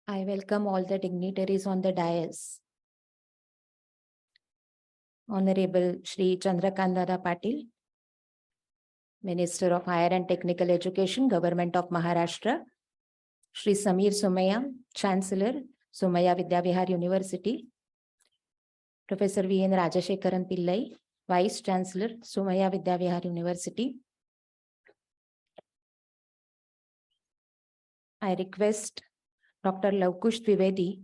I welcome all the dignitaries on the dais. Honorable Shri Chandrakant Patil, Minister of Higher and Technical Education, Government of Maharashtra. Shri Samir Somaiya, Chancellor, Somaiya Vidyavihar University. Professor V.N. Rajashekaran Pillai, Vice-Chancellor, Somaiya Vidyavihar University. I request Dr. Luvkush Dwivedi,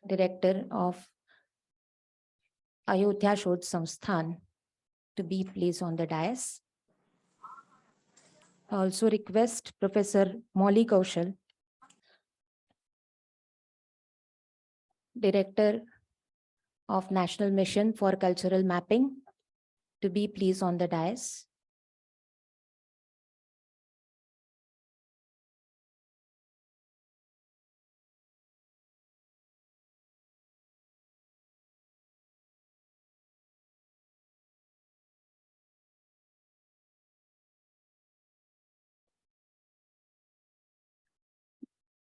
Director of Ayodhya Research Institute, to be placed on the dais. I also request Professor Molly Kaushal, Director of National Mission for Cultural Mapping, to be placed on the dais.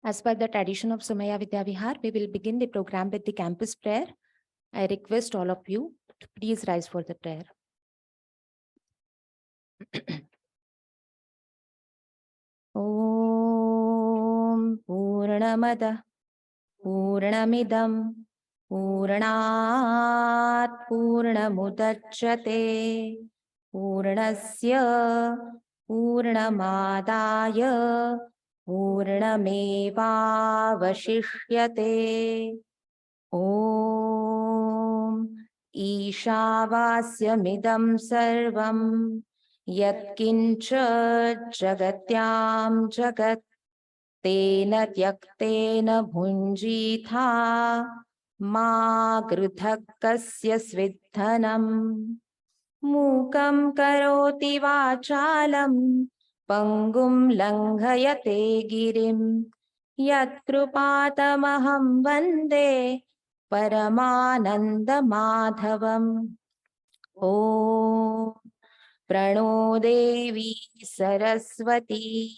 As per the tradition of Somaiya Vidyavihar, we will begin the program with the campus prayer. I request all of you to please rise for the prayer. Om Purnamada Purnamidam Purnat Purnamudachyate Purnasya Purnamadaya Purnamevavashishyate. Om Ishavasya sarvam Yatkincha Jagatyam Jagat Tena Tyaktena Bhunjitha Ma Grudhakasya Svidhanam Mukam Karoti Vachalam Pangum Langhayate Girim Yatkrupatamaham Vande Paramananda Madhavam. Om Prano Devi Saraswati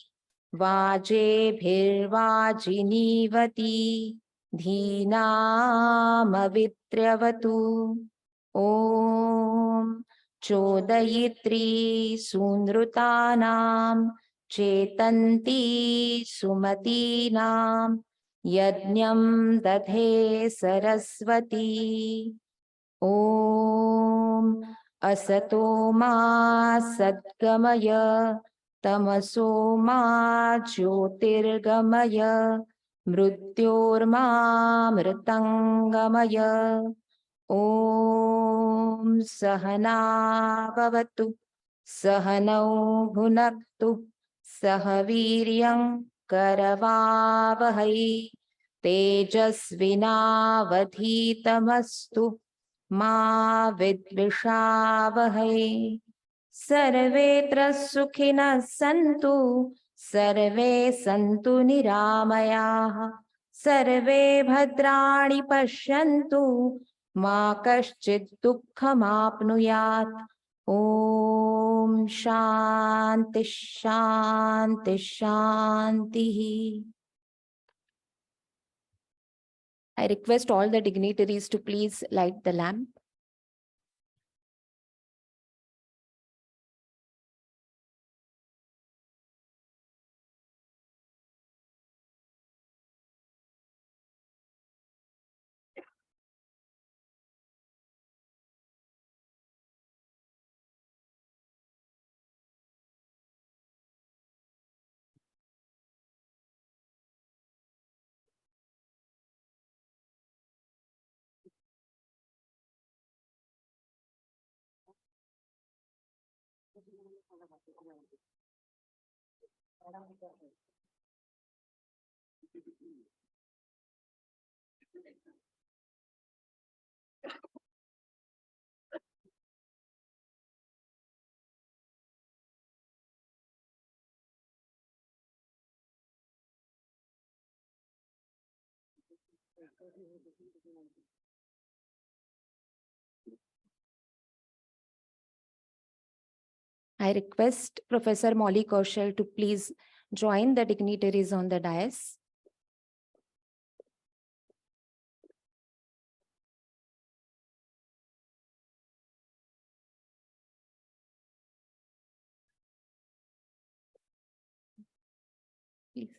Vajebhirvajinivati Dhinamavitrayavatu. Om Chodayitri Sundrutanam Chetanti Sumatinam Yajñam Dadhe Saraswati. Om Asato Ma Sadgamaya Tamaso Ma Jyotirgamaya Mrityorma Mritangamaya. Om Sahana Bhavatu Sahanau Bhunaktu Sahaviryam Karavavahai Tejasvinavadhitamastu Ma Vidvishavahai. Sarvetra Sukhina Santu Sarve Santu Niramayah Sarve Bhadrani Pashyantu Ma Kaschid Dukhamapnuyat. Om Shanti Shanti Shanti. I request all the dignitaries to please light the lamp. I request Professor Molly Kaushal to please join the dignitaries on the dais. Please.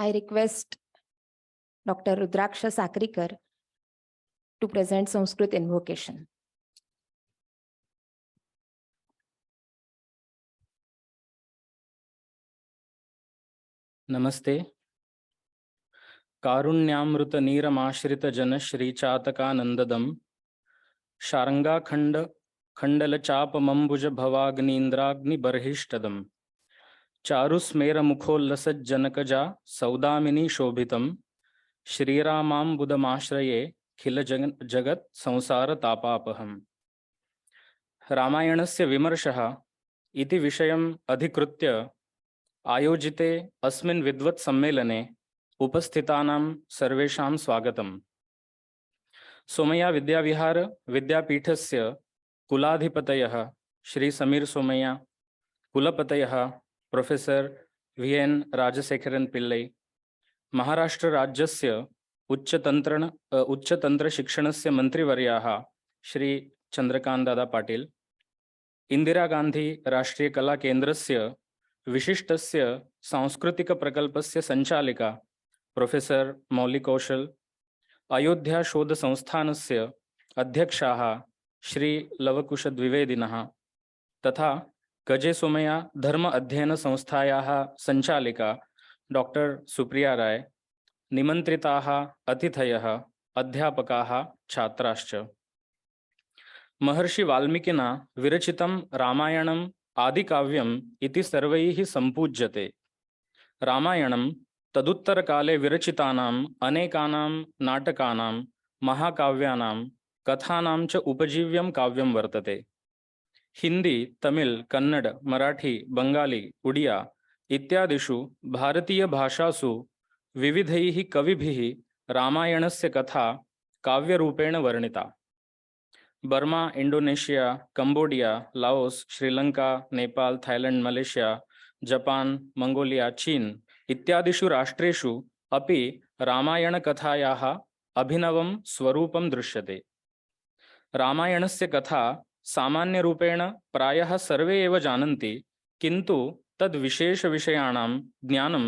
I request Dr. Rudraksha Sakrikar to present Sanskrit invocation. नमस्ते। कारुण्यामृत नीरमाश्रित जन श्री चातकानंददम शारंगाखंड खंडल चाप मंबुज भवाग्नीन्द्राग्नि बर्हिष्टदम चारुस्मेर मुखोल्लसज्जनकजा सौदामिनी शोभितम श्रीरामाम्बुदमाश्रये खिल जगत् संसार तापापहम्। रामायणस्य विमर्शः इति विषयम् अधिकृत्य आयोजिते अस्मिन् विद्वत् सम्मेलने उपस्थितानां सर्वेषां स्वागतम्। सोमय्या विद्याविहार विद्यापीठस्य कुलाधिपतयः श्री समीर सोमय्या, कुलपतयः प्रोफेसर वीएन राजशेखरन पिल्लै, महाराष्ट्र राज्यस्य उच्चतंत्र शिक्षणस्य मन्त्रिवर्याः श्री चंद्रकांत दादा पाटिल, इंदिरा गांधी राष्ट्रीय कला केन्द्रस्य विशिष्टस्य सांस्कृतिक प्रकल्पस्य संचालिका प्रोफेसर मौली कौशल, अयोध्या शोध संस्थानस्य अध्यक्षाः श्री लवकुश द्विवेदिनः तथा कजे सोमया धर्म अध्ययन संस्थायाः संचालिका डॉक्टर सुप्रिया राय, निमंत्रिताः अतिथयः, अध्यापकाः, छात्राश्च। महर्षि वाल्मीकिना विरचितं रामायणम् आदिकाव्यम् इति सर्वैः सम्पूज्यते। रामायणं तदुत्तरकाले विरचितानाम् अनेकानां नाटकानां, महाकाव्यानां, कथानां च उपजीव्यं काव्यं वर्तते। हिंदी, तमिल, कन्नड, मराठी, बंगाली, उड़िया इत्यादिषु भारतीय भाषासु विविधैः कविभिः रामायणस्य कथा काव्यरूपेण वर्णिता। Burma, Indonesia, Cambodia, Laos, Sri Lanka, Nepal, Thailand, Malaysia, Japan, Mongolia, चीन इत्यादिषु राष्ट्रेषु अपि रामायणकथायाः अभिनवं स्वरूपं दृश्यते। रामायणस्य कथा सामान्यरूपेण प्रायः सर्वे एव जानन्ति, किन्तु तद्विशेषविषयाणां ज्ञानं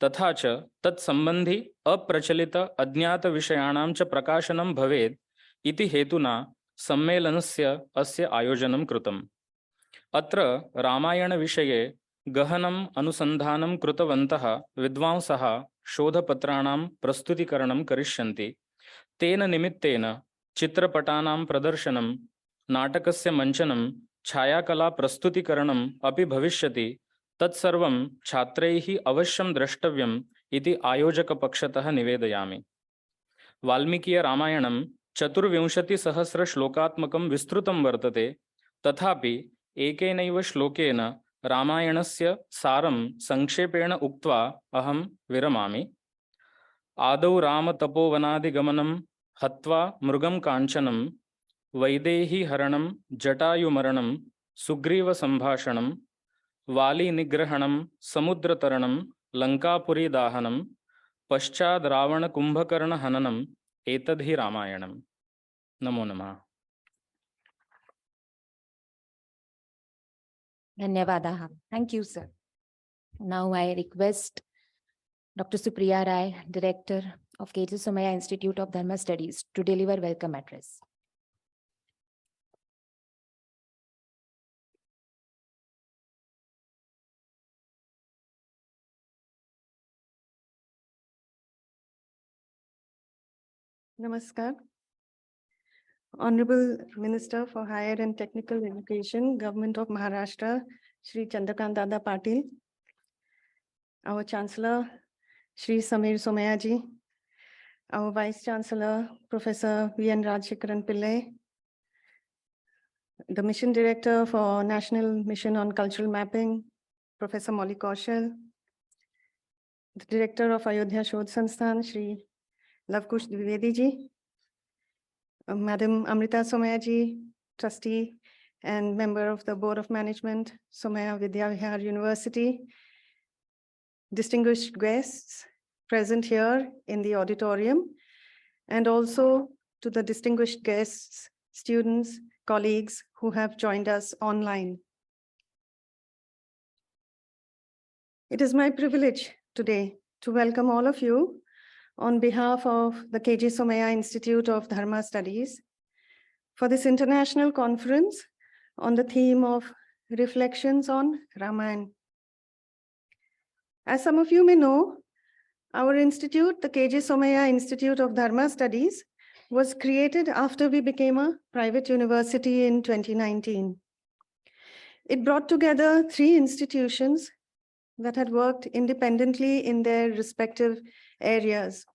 तथा च तत्सम्बन्धि अप्रचलित अज्ञातविषयाणां च प्रकाशनं भवेत् इति हेतुना सम्मेलनस्य अस्य आयोजनं कृतम्। अत्र रामायणविषये गहनम् अनुसन्धानं कृतवन्तः विद्वांसः शोधपत्राणां प्रस्तुतीकरणं करिष्यन्ति। तेन निमित्तेन चित्रपटानां प्रदर्शनं, नाटकस्य मञ्चनं, छायाकला प्रस्तुतीकरणम् अपि भविष्यति। तत्सर्वं छात्रैः अवश्यं द्रष्टव्यम् इति आयोजकपक्षतः निवेदयामि। वाल्मीकीय रामायणं 24,000 श्लोकात्मकं विस्तृतं वर्तते, तथापि एकेनैव श्लोकेन रामायणस्य सारं संक्षेपेण उक्त्वा अहं विरमामि। आदौ रामतपोवनादिगमनं हत्वा मृगं काञ्चनं, वैदेही हरणं, जटायुमरणं, सुग्रीवसम्भाषणं, वालीनिग्रहणं, समुद्रतरणं, लङ्कापुरीदाहनं, पश्चाद् रावणकुम्भकर्णहननम् एतद्धि रामायणम्। नमो नमः। Dhanyavadaha. Thank you, sir. Now I request Dr. Supriya Rai, Director of Shri Samir Institute of Dharma Studies, to deliver welcome address. Namaskar. Honorable Minister for Higher and Technical Education, Government of Maharashtra, Shri Chandrakant Patil, our Chancellor, Shri Samir Somaiya ji, our Vice-Chancellor, Professor V.N. Rajshekaran Pillai, the Mission Director for National Mission on Cultural Mapping, Professor Molly Kaushal, the Director of Ayodhya Shodh Sansthan, Shri Luvkush Dwivedi ji, Madam Amrita Somaiya ji, Trustee and member of the Board of Management, Somaiya Vidyavihar University, distinguished guests present here in the auditorium, and also to the distinguished guests, students, colleagues who have joined us online. It is my privilege today to welcome all of you on behalf of the KG Somaiya Institute of Dharma Studies for this international conference on the theme of Reflections on Ramayana. As some of you may know, our institute, the KG Somaiya Institute of Dharma Studies, was created after we became a private university in 2019. It brought together 3 institutions that had worked independently in their respective areas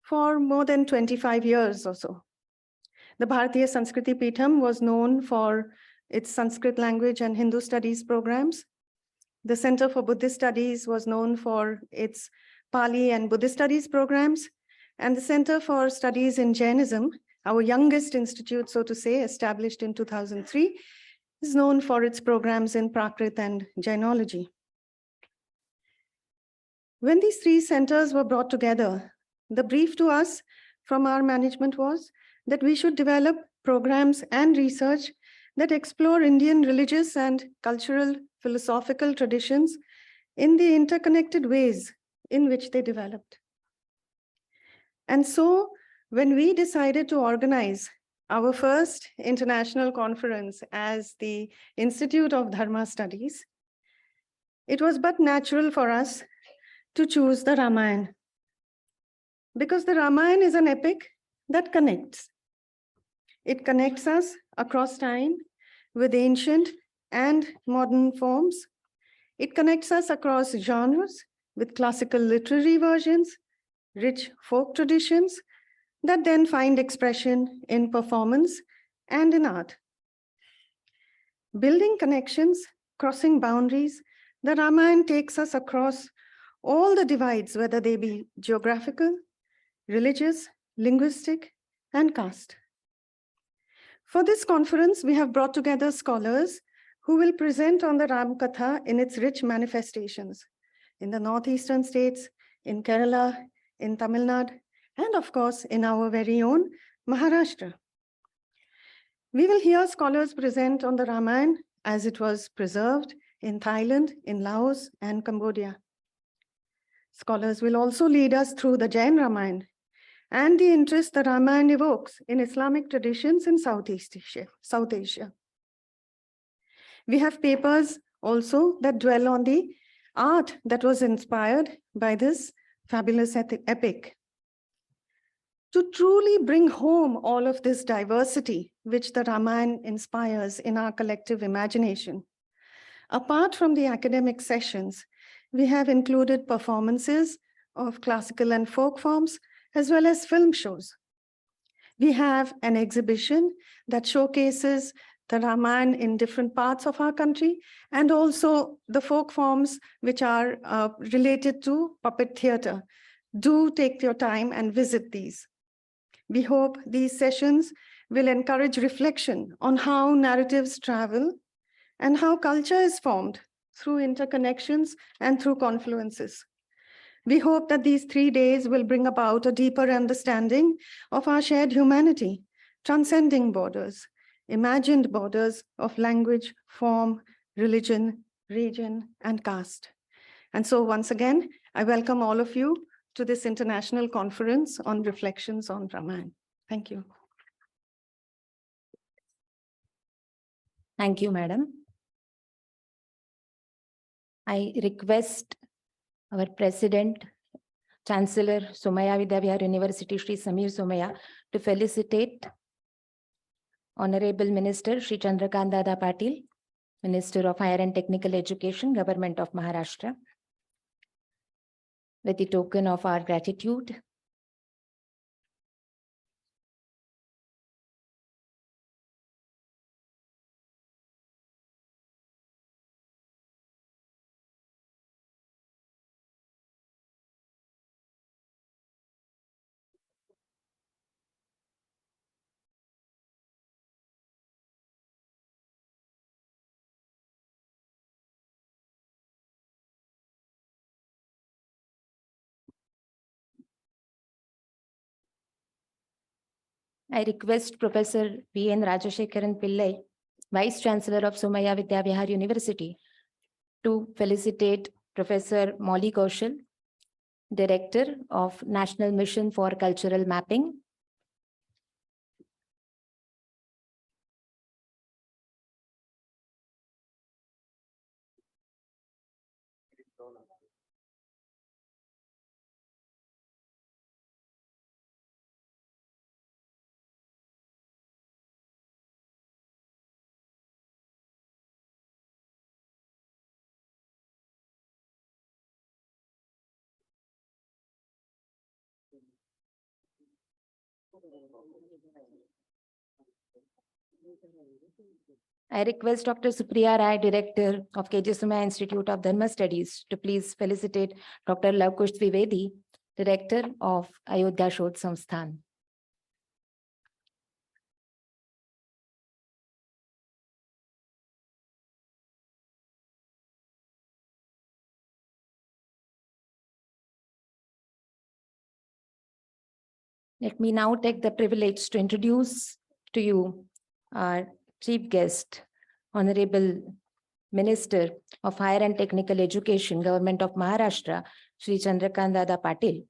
for more than 25 years or so. The Bharatiya Sanskriti Peetham was known for its Sanskrit language and Hindu studies programs. The Center for Buddhist Studies was known for its Pali and Buddhist studies programs. And the Center for Studies in Jainism, our youngest institute, so to say, established in 2003, is known for its programs in Prakrit and Jainology. When these 3 centers were brought together, the brief to us from our management was that we should develop programs and research that explore Indian religious and cultural philosophical traditions in the interconnected ways in which they developed. And so when we decided to organize our first international conference as the Institute of Dharma Studies, it was but natural for us to choose the Ramayana, because the Ramayana is an epic that connects. It connects us across time with ancient and modern forms. It connects us across genres with classical literary versions, rich folk traditions that then find expression in performance and in art. Building connections, crossing boundaries, the Ramayana takes us across all the divides, whether they be geographical, religious, linguistic, and caste. For this conference, we have brought together scholars who will present on the Ram Katha in its rich manifestations in the northeastern states, in Kerala, in Tamil Nadu, and of course, in our very own Maharashtra. We will hear scholars present on the Ramayana as it was preserved in Thailand, in Laos, and Cambodia. Scholars will also lead us through the Jain Ramayana and the interest the Ramayana evokes in Islamic traditions in South Asia. We have papers also that dwell on the art that was inspired by this fabulous epic. To truly bring home all of this diversity which the Ramayana inspires in our collective imagination, apart from the academic sessions, we have included performances of classical and folk forms, as well as film shows. We have an exhibition that showcases the Ramayana in different parts of our country, and also the folk forms which are related to puppet theater. Do take your time and visit these. We hope these sessions will encourage reflection on how narratives travel and how culture is formed through interconnections and through confluences. We hope that these 3 days will bring about a deeper understanding of our shared humanity, transcending borders, imagined borders of language, form, religion, region, and caste. And so once again, I welcome all of you to this international conference on reflections on Ramayana. Thank you. Thank you, Madam. I request our President, Chancellor, Somaiya Vidyavihar University, Shri Samir Somaiya, to felicitate Honorable Minister Shri Chandrakant Patil, Minister of Higher and Technical Education, Government of Maharashtra, with the token of our gratitude. I request Professor V.N. Rajashekaran Pillai, Vice-Chancellor of Somaiya Vidyavihar University, to felicitate Professor Molly Kaushal, Director of National Mission for Cultural Mapping. I request Dr. Supriya Rai, Director of KJ Somaiya Institute of Dharma Studies, to please felicitate Dr. Luvkush Dwivedi, Director of Ayodhya Research Institute. Let me now take the privilege to introduce to you our chief guest, Honorable Minister of Higher and Technical Education, Government of Maharashtra, Shri Chandrakant Patil.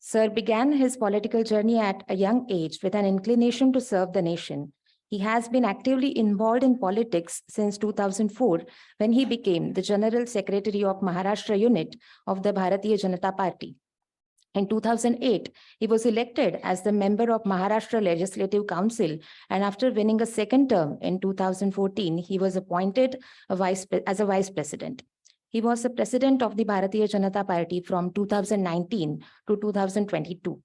Sir began his political journey at a young age with an inclination to serve the nation. He has been actively involved in politics since 2004, when he became the General Secretary of Maharashtra Unit of the Bharatiya Janata Party. In 2008, he was elected as the member of Maharashtra Legislative Council, and after winning a second term in 2014, he was appointed as a vice president. He was the president of the Bharatiya Janata Party from 2019 to 2022.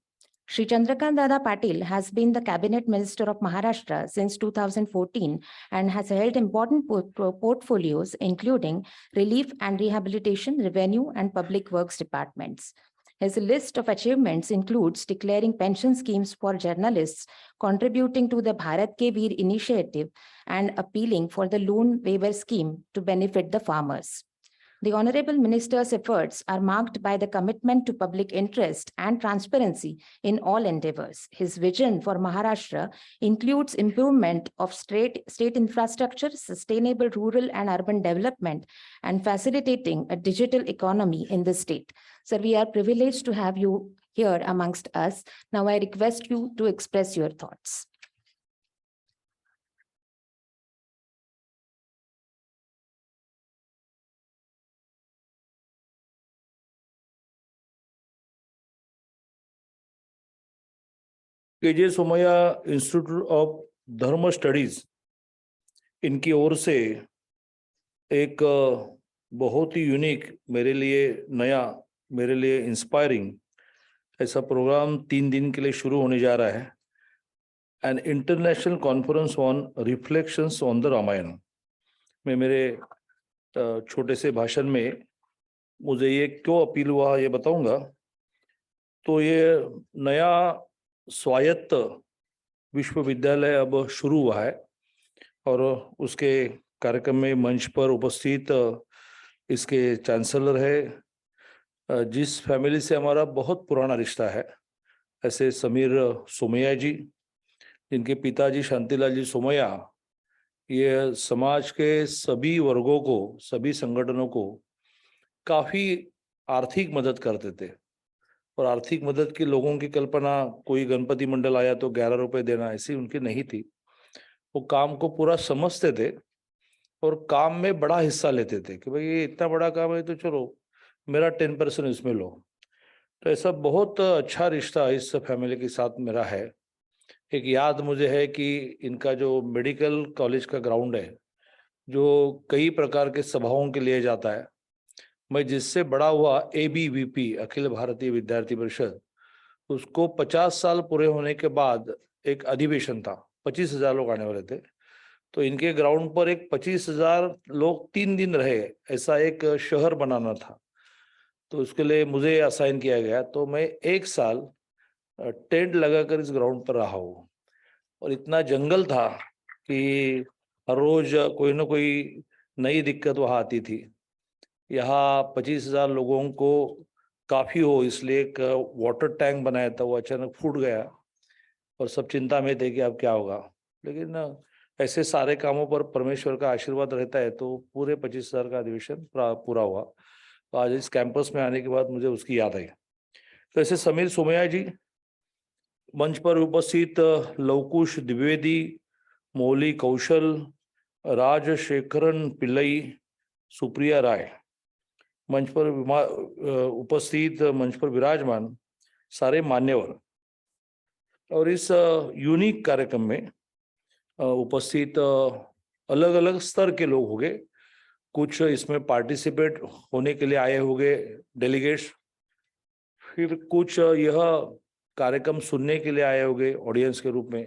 Shri Chandrakant Patil has been the Cabinet Minister of Maharashtra since 2014 and has held important portfolios, including Relief and Rehabilitation, Revenue, and Public Works departments. His list of achievements includes declaring pension schemes for journalists, contributing to the Bharat Ke Veer initiative, and appealing for the loan waiver scheme to benefit the farmers. The Honorable Minister's efforts are marked by the commitment to public interest and transparency in all endeavors. His vision for Maharashtra includes improvement of state infrastructure, sustainable rural and urban development, and facilitating a digital economy in the state. Sir, we are privileged to have you here amongst us. Now I request you to express your thoughts. K J Somaiya institute of Dharma studies, इनकी ओर से एक बहुत ही unique, मेरे लिए नया, मेरे लिए इंस्पायरिंग ऐसा प्रोग्राम 3 दिन के लिए शुरू होने जा रहा है, an international conference on reflections on the Ramayana. मैं मेरे छोटे से भाषण में मुझे ये क्यों अपील हुआ ये बताऊंगा। तो ये नया स्वायत्त विश्वविद्यालय अब शुरू हुआ है और उसके कार्यक्रम में मंच पर उपस्थित इसके चांसलर है, जिस फैमिली से हमारा बहुत पुराना रिश्ता है, ऐसे समीर सोमैया जी, जिनके पिताजी शांतिलाल जी सोमैया ये समाज के सभी वर्गों को, सभी संगठनों को काफ़ी आर्थिक मदद करते थे। और आर्थिक मदद की लोगों की कल्पना, कोई गणपति मंडल आया तो 11 रुपए देना, ऐसी उनकी नहीं थी। वो काम को पूरा समझते थे और काम में बड़ा हिस्सा लेते थे कि भाई ये इतना बड़ा काम है तो चलो मेरा 10% इसमें लो। तो ऐसा बहुत अच्छा रिश्ता इस फैमिली के साथ मेरा है। एक याद मुझे है कि इनका जो मेडिकल कॉलेज का ग्राउंड है, जो कई प्रकार के सभाओं के लिए जाता है, मैं जिससे बड़ा हुआ ABVP, अखिल भारतीय विद्यार्थी परिषद, उसको 50 साल पूरे होने के बाद एक अधिवेशन था, 25,000 लोग आने वाले थे। तो इनके ग्राउंड पर एक 25,000 लोग 3 दिन रहे, ऐसा एक शहर बनाना था। तो उसके लिए मुझे असाइन किया गया। तो मैं 1 साल टेंट लगाकर इस ग्राउंड पर रहा हूँ और इतना जंगल था कि हर रोज कोई ना कोई नई दिक्कत वहाँ आती थी। यहाँ 25,000 लोगों को काफ़ी हो इसलिए एक वाटर टैंक बनाया था, वो अचानक फूट गया। और सब चिंता में थे कि अब क्या होगा, लेकिन ऐसे सारे कामों पर परमेश्वर का आशीर्वाद रहता है, तो पूरे 25,000 का अधिवेशन पूरा हुआ। तो आज इस कैंपस में आने के बाद मुझे उसकी याद आई। तो ऐसे समीर सोमैया जी, मंच पर उपस्थित लवकुश द्विवेदी, मोली कौशल, राजशेखरन पिल्लई, सुप्रिया राय, मंच पर उपस्थित, मंच पर विराजमान सारे मान्यवर, और इस यूनिक कार्यक्रम में उपस्थित अलग अलग स्तर के लोग होंगे। कुछ इसमें पार्टिसिपेट होने के लिए आए होंगे डेलीगेट्स, फिर कुछ यह कार्यक्रम सुनने के लिए आए होंगे ऑडियंस के रूप में।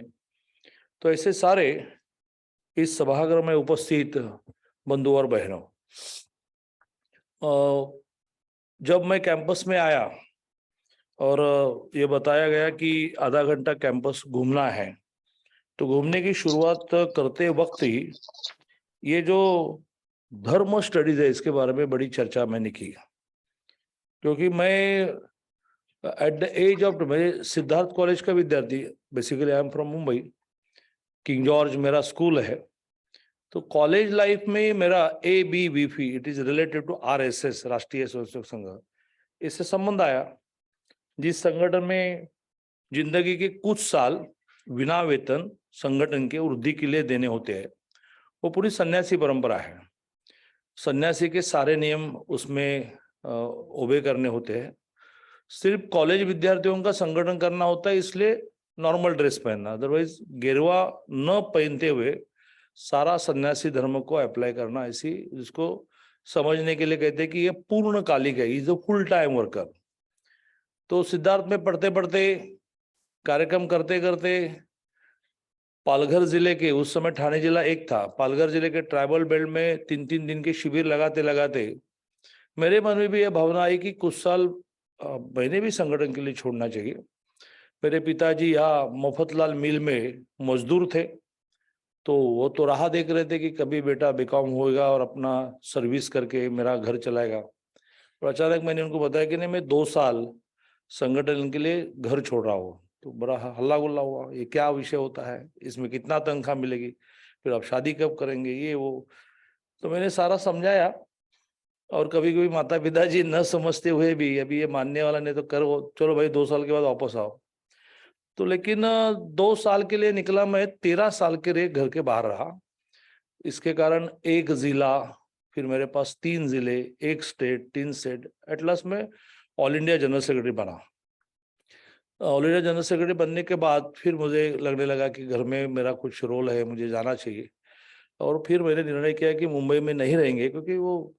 तो ऐसे सारे इस सभागृह में उपस्थित बंधु और बहनों, जब मैं कैंपस में आया और ये बताया गया कि आधा घंटा कैंपस घूमना है, तो घूमने की शुरुआत करते वक्त ही ये जो धर्म स्टडीज है इसके बारे में बड़ी चर्चा मैंने की, क्योंकि मैं एट द एज ऑफ, मैं सिद्धार्थ कॉलेज का विद्यार्थी, basically I am from Mumbai, King George मेरा स्कूल है। तो कॉलेज लाइफ में मेरा ABVP, it is related to RSS, Rashtriya Swayamsevak Sangh, इससे संबंध आया, जिस संगठन में जिंदगी के कुछ साल बिना वेतन संगठन के वृद्धि के लिए देने होते हैं। वो पूरी सन्यासी परंपरा है, सन्यासी के सारे नियम उसमें ओबे करने होते हैं। सिर्फ कॉलेज विद्यार्थियों का संगठन करना होता है, इसलिए नॉर्मल ड्रेस पहनना, अदरवाइज गेरुआ न पहनते हुए सारा सन्यासी धर्म को अप्लाई करना, ऐसी जिसको समझने के लिए कहते हैं कि ये पूर्णकालिक है, is a full time worker. तो सिद्धार्थ में पढ़ते पढ़ते, कार्यक्रम करते करते, पालघर जिले के, उस समय ठाणे जिला एक था, पालघर जिले के ट्राइबल बेल्ट में 3-3 दिन के शिविर लगाते लगाते मेरे मन में भी यह भावना आई कि कुछ साल मैंने भी संगठन के लिए छोड़ना चाहिए। मेरे पिताजी यहाँ मफतलाल मिल में मजदूर थे, तो वो तो राह देख रहे थे कि कभी बेटा बीकॉम होएगा और अपना सर्विस करके मेरा घर चलाएगा। और अचानक मैंने उनको बताया कि नहीं, मैं 2 साल संगठन के लिए घर छोड़ रहा हूँ। तो बड़ा हल्ला गुल्ला हुआ, ये क्या विषय होता है, इसमें कितना तनख्वाह मिलेगी, फिर आप शादी कब करेंगे, ये वो। तो मैंने सारा समझाया, और कभी कभी माता पिताजी न समझते हुए भी, अभी ये मानने वाला नहीं तो करो, चलो भाई 2 साल के बाद वापस आओ। तो लेकिन 2 साल के लिए निकला मैं, 13 साल के लिए घर के बाहर रहा। इसके कारण 1 जिला, फिर मेरे पास 3 जिले, 1 स्टेट, 3 स्टेट, एट लास्ट में ऑल इंडिया जनरल सेक्रेटरी बना। ऑल इंडिया जनरल सेक्रेटरी बनने के बाद फिर मुझे लगने लगा कि घर में मेरा कुछ रोल है, मुझे जाना चाहिए। और फिर मैंने निर्णय किया कि मुंबई में नहीं रहेंगे, क्योंकि वो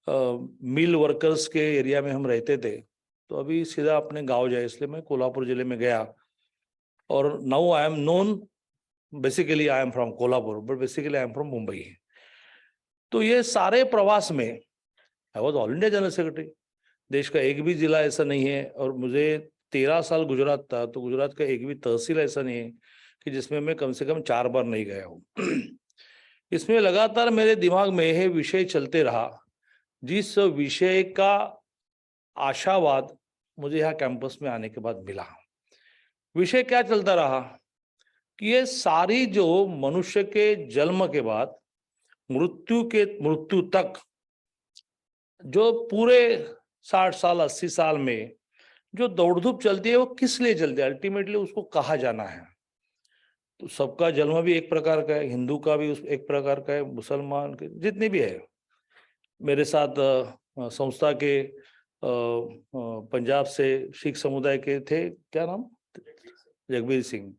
मिल वर्कर्स के एरिया में हम रहते थे, तो अभी सीधा अपने गांव जाए, इसलिए मैं कोल्हापुर जिले में गया। और now I am known, basically I am from Kolhapur, but basically I am from Mumbai. तो ये सारे प्रवास में I was all India general secretary, देश का एक भी जिला ऐसा नहीं है, और मुझे 13 साल गुजरात था, तो गुजरात का एक भी तहसील ऐसा नहीं है कि जिसमें मैं कम से कम 4 बार नहीं गया हूँ। इसमें लगातार मेरे दिमाग में यह विषय चलते रहा, जिस विषय का आशावाद मुझे यहाँ कैंपस में आने के बाद मिला। विषय क्या चलता रहा कि ये सारी जो मनुष्य के जन्म के बाद मृत्यु तक जो पूरे 60 साल 80 साल में जो दौड़-धूप चलती है, वो किस लिए चलती है, अल्टीमेटली उसको कहा जाना है। तो सबका जन्म भी एक प्रकार का है, हिंदू का भी एक प्रकार का है, मुसलमान के जितने भी है। मेरे साथ संस्था के पंजाब से सिख समुदाय के थे, क्या नाम, जगबीर सिंह।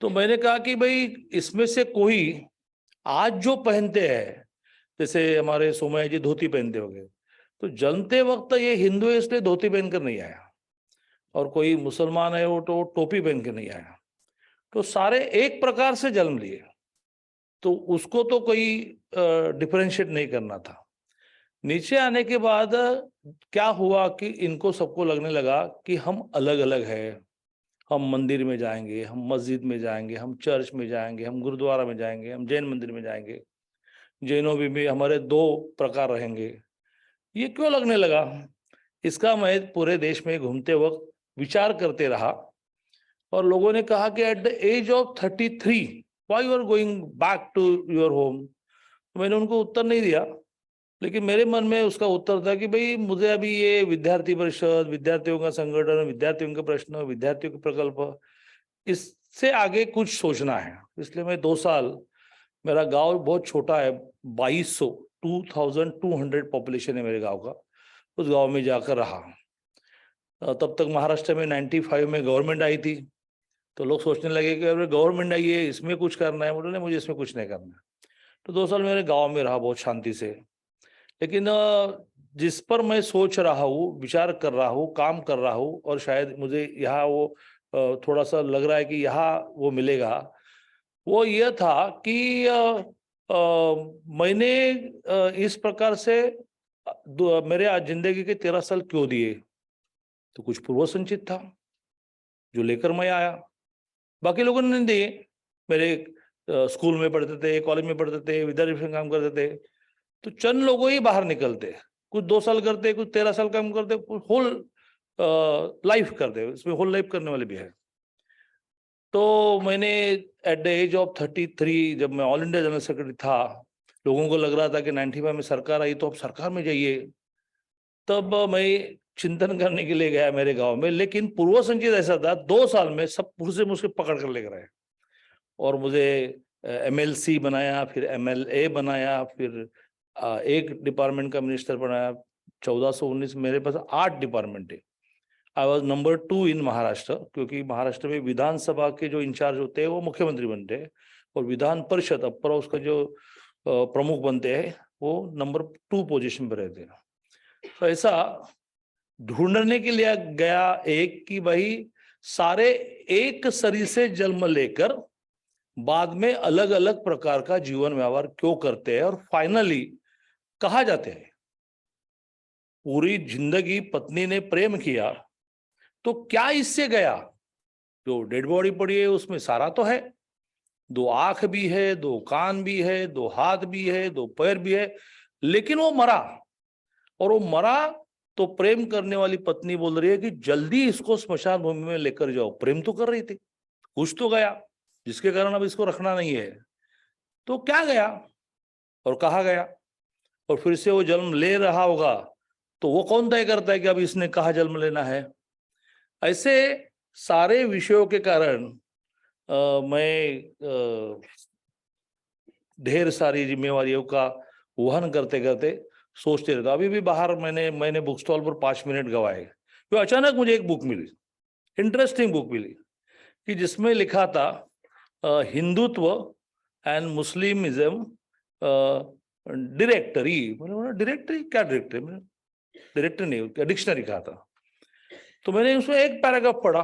तो मैंने कहा कि भाई इसमें से कोई आज जो पहनते हैं, जैसे हमारे सोमैया जी धोती पहनते होंगे, तो जन्मते वक्त ये हिंदू है इसलिए धोती पहनकर नहीं आया, और कोई मुसलमान है वो तो टोपी पहन के नहीं आया, तो सारे एक प्रकार से जन्म लिए, तो उसको तो कोई डिफरेंशिएट नहीं करना था। नीचे आने के बाद क्या हुआ कि इनको सबको लगने लगा कि हम अलग अलग हैं, हम मंदिर में जाएंगे, हम मस्जिद में जाएंगे, हम चर्च में जाएंगे, हम गुरुद्वारा में जाएंगे, हम जैन मंदिर में जाएंगे, जैनों में भी हमारे 2 प्रकार रहेंगे। ये क्यों लगने लगा, इसका मैं पूरे देश में घूमते वक्त विचार करते रहा। और लोगों ने कहा कि at the age of 33 why you are going back to your home. मैंने उनको उत्तर नहीं दिया, लेकिन मेरे मन में उसका उत्तर था कि भाई मुझे अभी ये विद्यार्थी परिषद, विद्यार्थियों का संगठन, विद्यार्थियों के प्रश्न, विद्यार्थियों के प्रकल्प, इससे आगे कुछ सोचना है। इसलिए मैं 2 साल, मेरा गांव बहुत छोटा है, 2200 पॉपुलेशन है मेरे गांव का, उस गांव में जाकर रहा। तब तक महाराष्ट्र में 95 में गवर्नमेंट आई थी, तो लोग सोचने लगे कि अरे गवर्नमेंट आई है, इसमें कुछ करना है। बोले नहीं, मुझे इसमें कुछ नहीं करना है। तो 2 साल मेरे गांव में रहा बहुत शांति से। लेकिन जिस पर मैं सोच रहा हूँ, विचार कर रहा हूँ, काम कर रहा हूँ, और शायद मुझे यहाँ वो थोड़ा सा लग रहा है कि यहाँ वो मिलेगा, वो ये था कि मैंने इस प्रकार से मेरे आज जिंदगी के 13 साल क्यों दिए, तो कुछ पूर्व संचित था जो लेकर मैं आया। बाकी लोगों ने नहीं दिए। मेरे स्कूल में पढ़ते थे, कॉलेज में पढ़ते थे, विद्यार्थी में काम करते थे, तो चंद लोगों ही बाहर निकलते, कुछ 2 साल करते, कुछ 13 साल काम करते, होल लाइफ करते, इसमें होल लाइफ करने वाले भी है। तो मैंने एट द एज ऑफ 33, जब मैं ऑल इंडिया जनरल सेक्रेटरी था, लोगों को लग रहा था कि 95 में सरकार आई तो अब सरकार में जाइए, तब मैं चिंतन करने के लिए गया मेरे गांव में। लेकिन पूर्व संचित ऐसा था, 2 साल में सब पुरसे मुझे पकड़ कर लेकर आए और मुझे MLC बनाया, फिर MLA बनाया, फिर एक डिपार्टमेंट का मिनिस्टर बनाया। 1419 मेरे पास 8 डिपार्टमेंट है। आई वॉज नंबर 2 इन महाराष्ट्र, क्योंकि महाराष्ट्र में विधानसभा के जो इंचार्ज होते हैं वो मुख्यमंत्री बनते हैं, और विधान परिषद अपर उसका जो प्रमुख बनते हैं वो नंबर 2 पोजीशन पर रहते हैं। तो ऐसा ढूंढने के लिए गया एक कि भाई सारे एक शरीर से जन्म लेकर बाद में अलग अलग प्रकार का जीवन व्यवहार क्यों करते हैं, और फाइनली कहा जाते हैं पूरी जिंदगी पत्नी ने प्रेम किया तो क्या इससे गया। जो डेड बॉडी पड़ी है उसमें सारा तो है, 2 आंख भी है, 2 कान भी है, 2 हाथ भी है, 2 पैर भी है, लेकिन वो मरा। और वो मरा तो प्रेम करने वाली पत्नी बोल रही है कि जल्दी इसको स्मशान भूमि में लेकर जाओ। प्रेम तो कर रही थी, कुछ तो गया जिसके कारण अब इसको रखना नहीं है। तो क्या गया और कहा गया, और फिर से वो जन्म ले रहा होगा, तो वो कौन तय करता है कि अब इसने कहा जन्म लेना है। ऐसे सारे विषयों के कारण मैं ढेर सारी जिम्मेवारियों का वहन करते करते सोचते रहता। अभी भी बाहर मैंने बुक स्टॉल पर 5 मिनट गवाए, तो अचानक मुझे एक बुक मिली, इंटरेस्टिंग बुक मिली, कि जिसमें लिखा था हिंदुत्व एंड मुस्लिमिज्म डायरेक्टरी। मैंने बोला डायरेक्टरी क्या, डायरेक्टरी? मैंने डायरेक्टरी नहीं, डिक्शनरी कहा था। तो मैंने उसमें एक पैराग्राफ पढ़ा,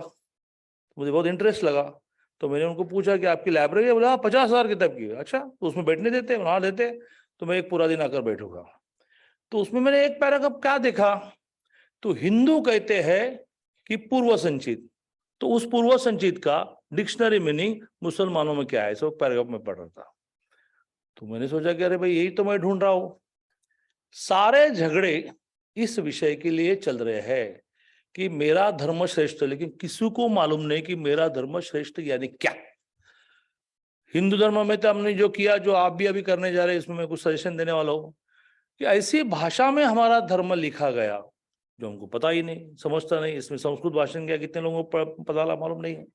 मुझे बहुत इंटरेस्ट लगा। तो मैंने उनको पूछा कि आपकी लाइब्रेरी है? बोला 50,000 किताब की। अच्छा, तो उसमें बैठने देते? हाँ देते। तो मैं एक पूरा दिन आकर बैठूंगा। तो उसमें मैंने एक पैराग्राफ क्या देखा, तो हिंदू कहते हैं कि पूर्व संचित, तो उस पूर्व संचित का डिक्शनरी मीनिंग मुसलमानों में क्या है, सब पैराग्राफ में पढ़ रहा था। तो मैंने सोचा कि अरे भाई यही तो मैं ढूंढ रहा हूं। सारे झगड़े इस विषय के लिए चल रहे हैं कि मेरा धर्म श्रेष्ठ, लेकिन किसी को मालूम नहीं कि मेरा धर्म श्रेष्ठ यानी क्या। हिंदू धर्म में तो हमने जो किया, जो आप भी अभी करने जा रहे हैं, इसमें मैं कुछ सजेशन देने वाला हूं कि ऐसी भाषा में हमारा धर्म लिखा गया जो हमको पता ही नहीं, समझता नहीं। इसमें संस्कृत भाषण क्या कितने लोगों को पता मालूम नहीं है।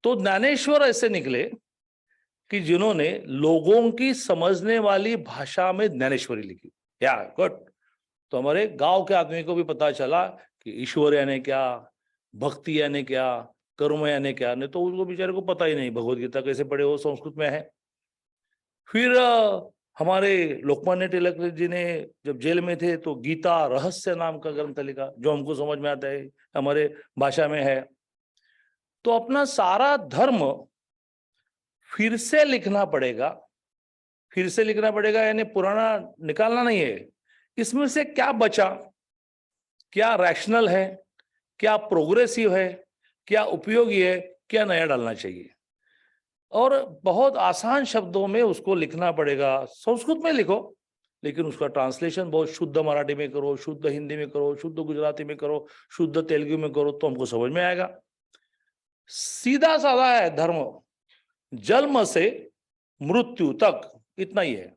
तो ज्ञानेश्वर ऐसे निकले कि जिन्होंने लोगों की समझने वाली भाषा में ज्ञानेश्वरी लिखी। या गुड। तो हमारे गांव के आदमी को भी पता चला कि ईश्वर यानी क्या, भक्ति यानी क्या, कर्म यानी क्या। नहीं तो उसको बेचारे को पता ही नहीं, भगवत गीता कैसे पढ़े, वो संस्कृत में है। फिर हमारे लोकमान्य तिलक जी ने जब जेल में थे तो गीता रहस्य नाम का ग्रंथ लिखा, जो हमको समझ में आता है, हमारे भाषा में है। तो अपना सारा धर्म फिर से लिखना पड़ेगा। फिर से लिखना पड़ेगा यानी पुराना निकालना नहीं है। इसमें से क्या बचा, क्या रैशनल है, क्या प्रोग्रेसिव है, क्या उपयोगी है, क्या नया डालना चाहिए। और बहुत आसान शब्दों में उसको लिखना पड़ेगा। संस्कृत में लिखो, लेकिन उसका ट्रांसलेशन बहुत शुद्ध मराठी में करो, शुद्ध हिंदी में करो, शुद्ध गुजराती में करो, शुद्ध तेलुगु में करो, तो हमको समझ में आएगा। सीधा साधा है धर्म, जन्म से मृत्यु तक इतना ही है।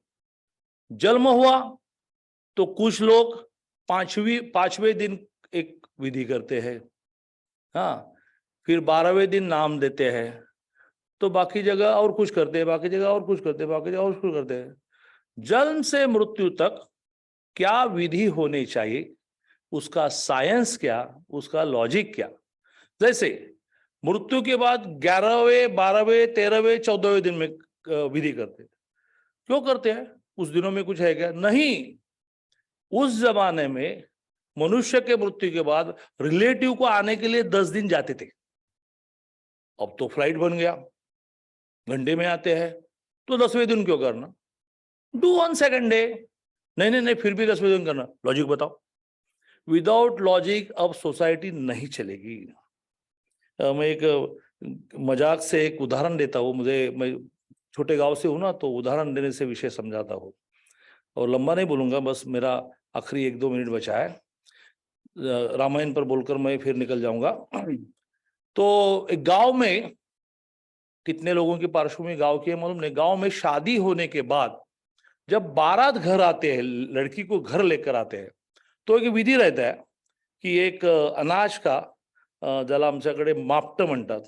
जन्म हुआ तो कुछ लोग पांचवें दिन एक विधि करते हैं, हाँ, फिर 12वें दिन नाम देते हैं, तो बाकी जगह और कुछ करते हैं, बाकी जगह और कुछ करते हैं, बाकी जगह और कुछ करते हैं। जन्म से मृत्यु तक क्या विधि होनी चाहिए, उसका साइंस क्या, उसका लॉजिक क्या। जैसे मृत्यु के बाद 11वें 12वें 13वें 14वें दिन में विधि करते हैं। क्यों करते हैं? उस दिनों में कुछ है क्या? नहीं, उस जमाने में मनुष्य के मृत्यु के बाद रिलेटिव को आने के लिए 10 दिन जाते थे। अब तो फ्लाइट बन गया, घंटे में आते हैं, तो 10वें दिन क्यों करना? Do on second day. नहीं नहीं नहीं, फिर भी 10वें दिन करना। लॉजिक बताओ। विदाउट लॉजिक अब सोसाइटी नहीं चलेगी। मैं एक मजाक से एक उदाहरण देता हूँ। मैं छोटे गांव से हूँ ना, तो उदाहरण देने से विषय समझाता हूँ, और लंबा नहीं बोलूंगा, बस मेरा आखिरी 1-2 मिनट बचा है। रामायण पर बोलकर मैं फिर निकल जाऊंगा। तो एक गांव में, कितने लोगों की पार्श्वभूमि गांव की है मालूम नहीं, गांव में शादी होने के बाद जब बारात घर आते हैं, लड़की को घर लेकर आते हैं, तो एक विधी रहता है की एक अनाज का, ज्याला आमच्याकडे मापटं म्हणतात,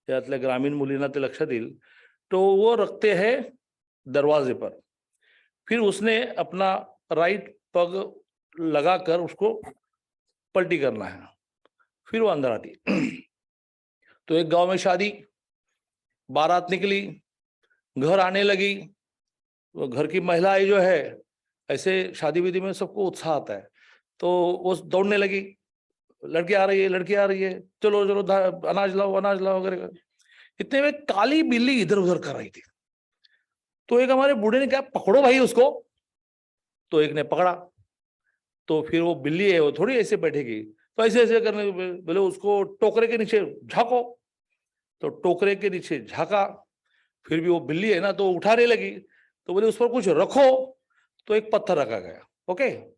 त्यातल्या ग्रामीण मुलींना ते लक्षात येईल, तो वो रखते हैं दरवाजे पर। फिर उसने अपना राइट पग लगाकर उसको पलटी करना है, फिर वो अंदर आती। तो एक गांव में शादी, बारात निकली, घर आने लगी, वो घर की महिलाएं जो है, ऐसे शादी विधि में सबको उत्साह आता है, तो वो दौड़ने लगी, लड़की आ रही है, लड़की आ रही है, चलो चलो अनाज लाओ वगैरह। इतने में काली बिल्ली इधर उधर कर रही थी। तो एक हमारे बूढ़े ने कहा, पकड़ो भाई उसको। तो एक ने पकड़ा, तो फिर वो बिल्ली है, वो थोड़ी ऐसे बैठेगी, तो ऐसे ऐसे करने बोले उसको टोकरे के नीचे झाँको। तो टोकरे के नीचे झाँका, फिर भी वो बिल्ली है ना, तो उठाने लगी, तो बोले उस पर कुछ रखो, तो एक पत्थर रखा गया। ओके,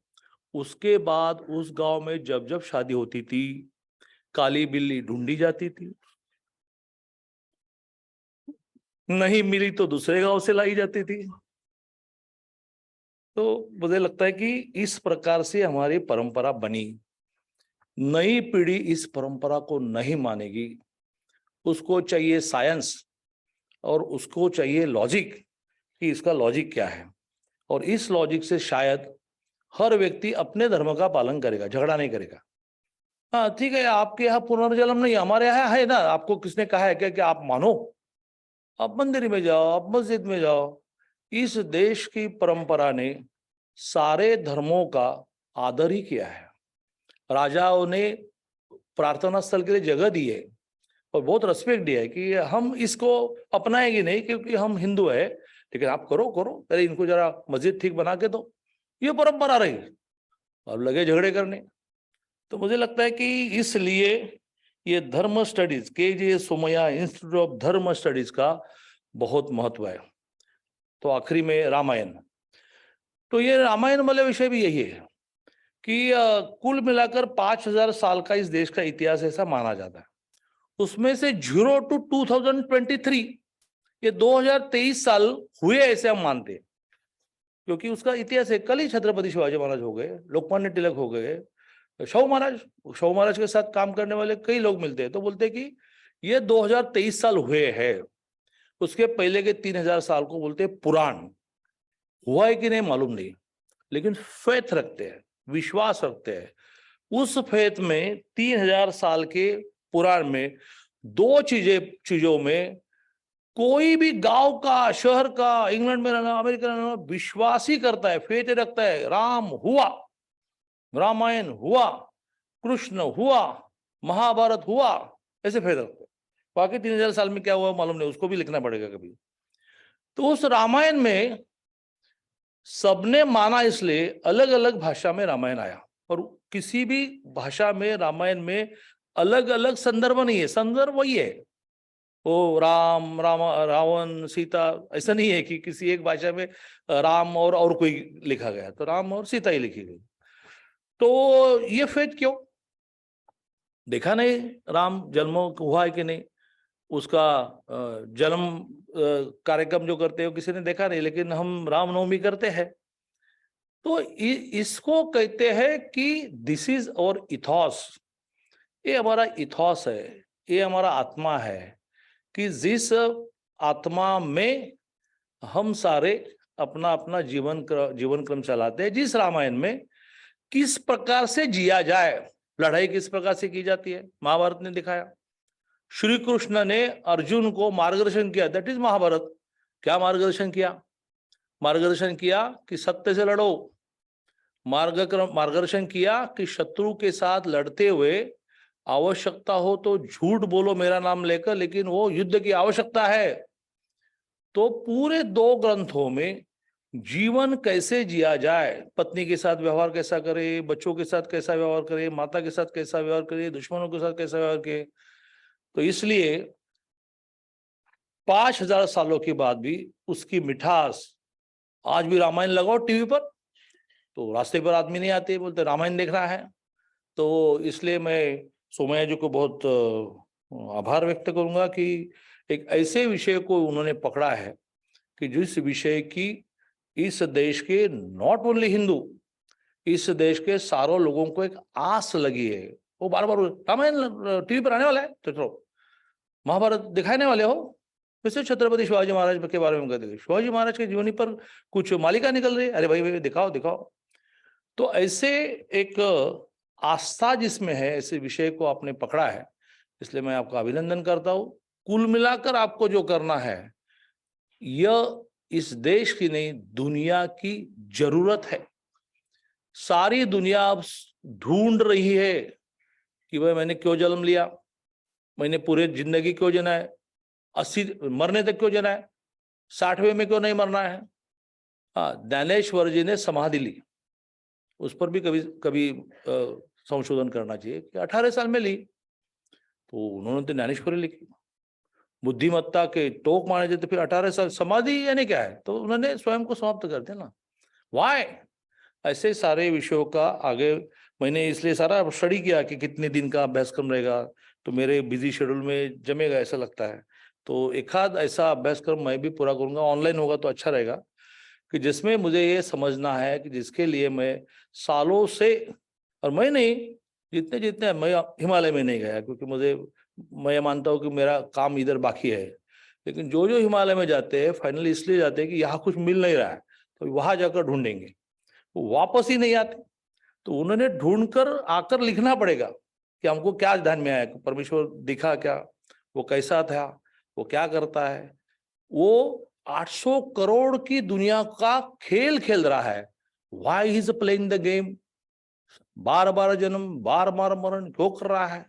उसके बाद उस गांव में जब जब शादी होती थी, काली बिल्ली ढूंढी जाती थी, नहीं मिली तो दूसरे गांव से लाई जाती थी। तो मुझे लगता है कि इस प्रकार से हमारी परंपरा बनी। नई पीढ़ी इस परंपरा को नहीं मानेगी, उसको चाहिए साइंस और उसको चाहिए लॉजिक, कि इसका लॉजिक क्या है, और इस लॉजिक से शायद हर व्यक्ति अपने धर्म का पालन करेगा, झगड़ा नहीं करेगा। हाँ ठीक है, आपके यहाँ पुनर्जन्म नहीं, हमारे यहाँ है ना। आपको किसने कहा है क्या कि आप मानो? आप मंदिर में जाओ, आप मस्जिद में जाओ। इस देश की परंपरा ने सारे धर्मों का आदर ही किया है। राजाओं ने प्रार्थना स्थल के लिए जगह दी है और बहुत रेस्पेक्ट दिया है कि हम इसको अपनाएंगे नहीं क्योंकि हम हिंदू है, लेकिन आप करो करो, अरे इनको जरा मस्जिद ठीक बना के दो। ये परंपरा रही, अब लगे झगड़े करने। तो मुझे लगता है कि इसलिए ये धर्म स्टडीज, के Somaiya institute of Dharma studies का बहुत महत्व है। तो आखिरी में रामायण, तो ये रामायण वाले विषय भी यही है कि कुल मिलाकर 5000 साल का इस देश का इतिहास ऐसा माना जाता है। उसमें से 0 to 2023, ये 2023 साल हुए ऐसे हम मानते हैं, क्योंकि उसका इतिहास है। कल ही छत्रपति शिवाजी महाराज हो गए, लोकमान्य तिलक हो गए, शाहू महाराज के साथ काम करने वाले कई लोग मिलते हैं, तो बोलते हैं कि ये 2023 साल हुए हैं। उसके पहले के 3000 साल को बोलते हैं पुराण। हुआ है कि नहीं मालूम नहीं, लेकिन फेथ रखते हैं, विश्वास रखते हैं। उस फेथ में 3000 साल के पुराण में दो चीजों में कोई भी गांव का, शहर का, इंग्लैंड में रहना, अमेरिका में रहना, विश्वास ही करता है, फेथ रखता है। राम हुआ, रामायण हुआ, कृष्ण हुआ, महाभारत हुआ, ऐसे फेथ रखते हैं। बाकी 3000 साल में क्या हुआ मालूम नहीं, उसको भी लिखना पड़ेगा कभी। तो उस रामायण में सबने माना, इसलिए अलग अलग भाषा में रामायण आया, और किसी भी भाषा में रामायण में अलग अलग संदर्भ नहीं है, संदर्भ वही है। वो राम, रावण, सीता, ऐसा नहीं है कि किसी एक भाषा में राम और कोई लिखा गया, तो राम और सीता ही लिखी गई। तो ये फेथ क्यों? देखा नहीं राम जन्म हुआ है कि नहीं, उसका जन्म कार्यक्रम जो करते हो किसी ने देखा नहीं, लेकिन हम रामनवमी करते हैं। तो इसको कहते हैं कि दिस इज और इथॉस, ये हमारा इथॉस है, ये हमारा आत्मा है कि जिस आत्मा में हम सारे अपना अपना जीवन क्रम चलाते हैं, जिस रामायण में किस प्रकार से जिया जाए, लड़ाई किस प्रकार से की जाती है, महाभारत ने दिखाया। श्री कृष्ण ने अर्जुन को मार्गदर्शन किया, दैट इज महाभारत। क्या मार्गदर्शन किया? मार्गदर्शन किया कि सत्य से लड़ो, मार्गदर्शन किया कि शत्रु के साथ लड़ते हुए आवश्यकता हो तो झूठ बोलो मेरा नाम लेकर, लेकिन वो युद्ध की आवश्यकता है। तो पूरे 2 ग्रंथों में जीवन कैसे जिया जाए, पत्नी के साथ व्यवहार कैसा करे, बच्चों के साथ कैसा व्यवहार करे, माता के साथ कैसा व्यवहार करे, दुश्मनों के साथ कैसा व्यवहार करे। तो इसलिए 5000 सालों के बाद भी उसकी मिठास, आज भी रामायण लगाओ टीवी पर तो रास्ते पर आदमी नहीं आते, बोलते रामायण देख रहा है। तो इसलिए मैं सोमैया जी को बहुत आभार व्यक्त करूंगा कि एक ऐसे विषय को उन्होंने पकड़ा है कि जिस विषय की इस देश के नॉट ओनली हिंदू, इस देश के सारों लोगों को एक आस लगी है। वो बार बार रामायण टीवी पर आने वाला है तो चलो महाभारत दिखाने वाले हो, वैसे छत्रपति शिवाजी महाराज के बारे में कहते, शिवाजी महाराज के जीवनी पर कुछ मालिका निकल रही है, अरे भाई दिखाओ दिखाओ। तो ऐसे एक आस्था जिसमें है, ऐसे विषय को आपने पकड़ा है, इसलिए मैं आपका अभिनंदन करता हूं। कुल मिलाकर आपको जो करना है यह इस देश की नहीं दुनिया की जरूरत है। सारी दुनिया अब ढूंढ रही है कि भाई मैंने क्यों जन्म लिया, मैंने पूरे जिंदगी क्यों जीना है, 80 मरने तक क्यों जीना है, 60वें में क्यों नहीं मरना है। ज्ञानेश्वर जी ने समाधि ली, उस पर भी कभी कभी संशोधन करना चाहिए कि 18 साल में ली, तो उन्होंने तो ज्ञानेश्वरी लिखी। बुद्धिमत्ता के टोक माने जाते, फिर 18 साल समाधि यानी क्या है, तो उन्होंने स्वयं को समाप्त कर दिया ना। वाई ऐसे सारे विषयों का आगे मैंने इसलिए सारा स्टडी किया कि कितने दिन का अभ्यासक्रम रहेगा, तो मेरे बिजी शेड्यूल में जमेगा ऐसा लगता है। तो एक आध ऐसा अभ्यासक्रम मैं भी पूरा करूंगा, ऑनलाइन होगा तो अच्छा रहेगा, कि जिसमें मुझे ये समझना है कि जिसके लिए मैं सालों से, और मैं नहीं, जितने जितने मैं हिमालय में नहीं गया क्योंकि मैं ये मानता हूँ कि मेरा काम इधर बाकी है, लेकिन जो जो हिमालय में जाते हैं फाइनली इसलिए जाते हैं कि यहाँ कुछ मिल नहीं रहा है, तो वहां जाकर ढूंढेंगे, वो वापस ही नहीं आते। तो उन्होंने ढूंढकर आकर लिखना पड़ेगा कि हमको क्या ध्यान में आया, परमेश्वर दिखा क्या, वो कैसा था, वो क्या करता है। वो 800 करोड़ की दुनिया का खेल खेल रहा है। Why he is playing the game, बार बार जन्म बार बार मरण क्यों कर रहा है।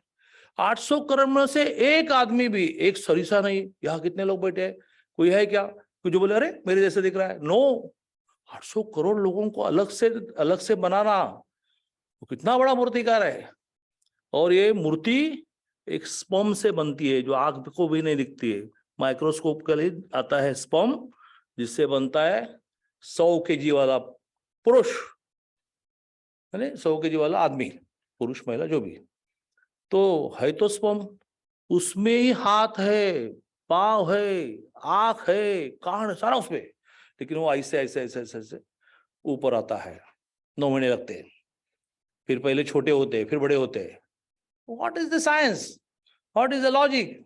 800 करोड़ में से एक आदमी भी, एक सरिसा नहीं, यहाँ कितने लोग बैठे हैं, कोई है क्या कोई जो बोले अरे मेरे जैसे दिख रहा है, नो। 800 करोड़ लोगों को अलग से बनाना, वो कितना बड़ा मूर्तिकार है। और ये मूर्ति एक स्पर्म से बनती है जो आग को भी नहीं दिखती है, माइक्रोस्कोप के लिए आता है स्पर्म, जिससे बनता है 100 kg वाला पुरुष, 100 kg वाला आदमी, पुरुष महिला जो भी, तो है तो स्पर्म, उसमें ही हाथ है, पांव है, आंख है, कान, सारा उसमें, लेकिन वो ऐसे ऐसे ऐसे ऐसे ऐसे ऊपर आता है। 9 महीने लगते हैं, फिर पहले छोटे होते हैं फिर बड़े होते हैं। What is the science, what is the logic,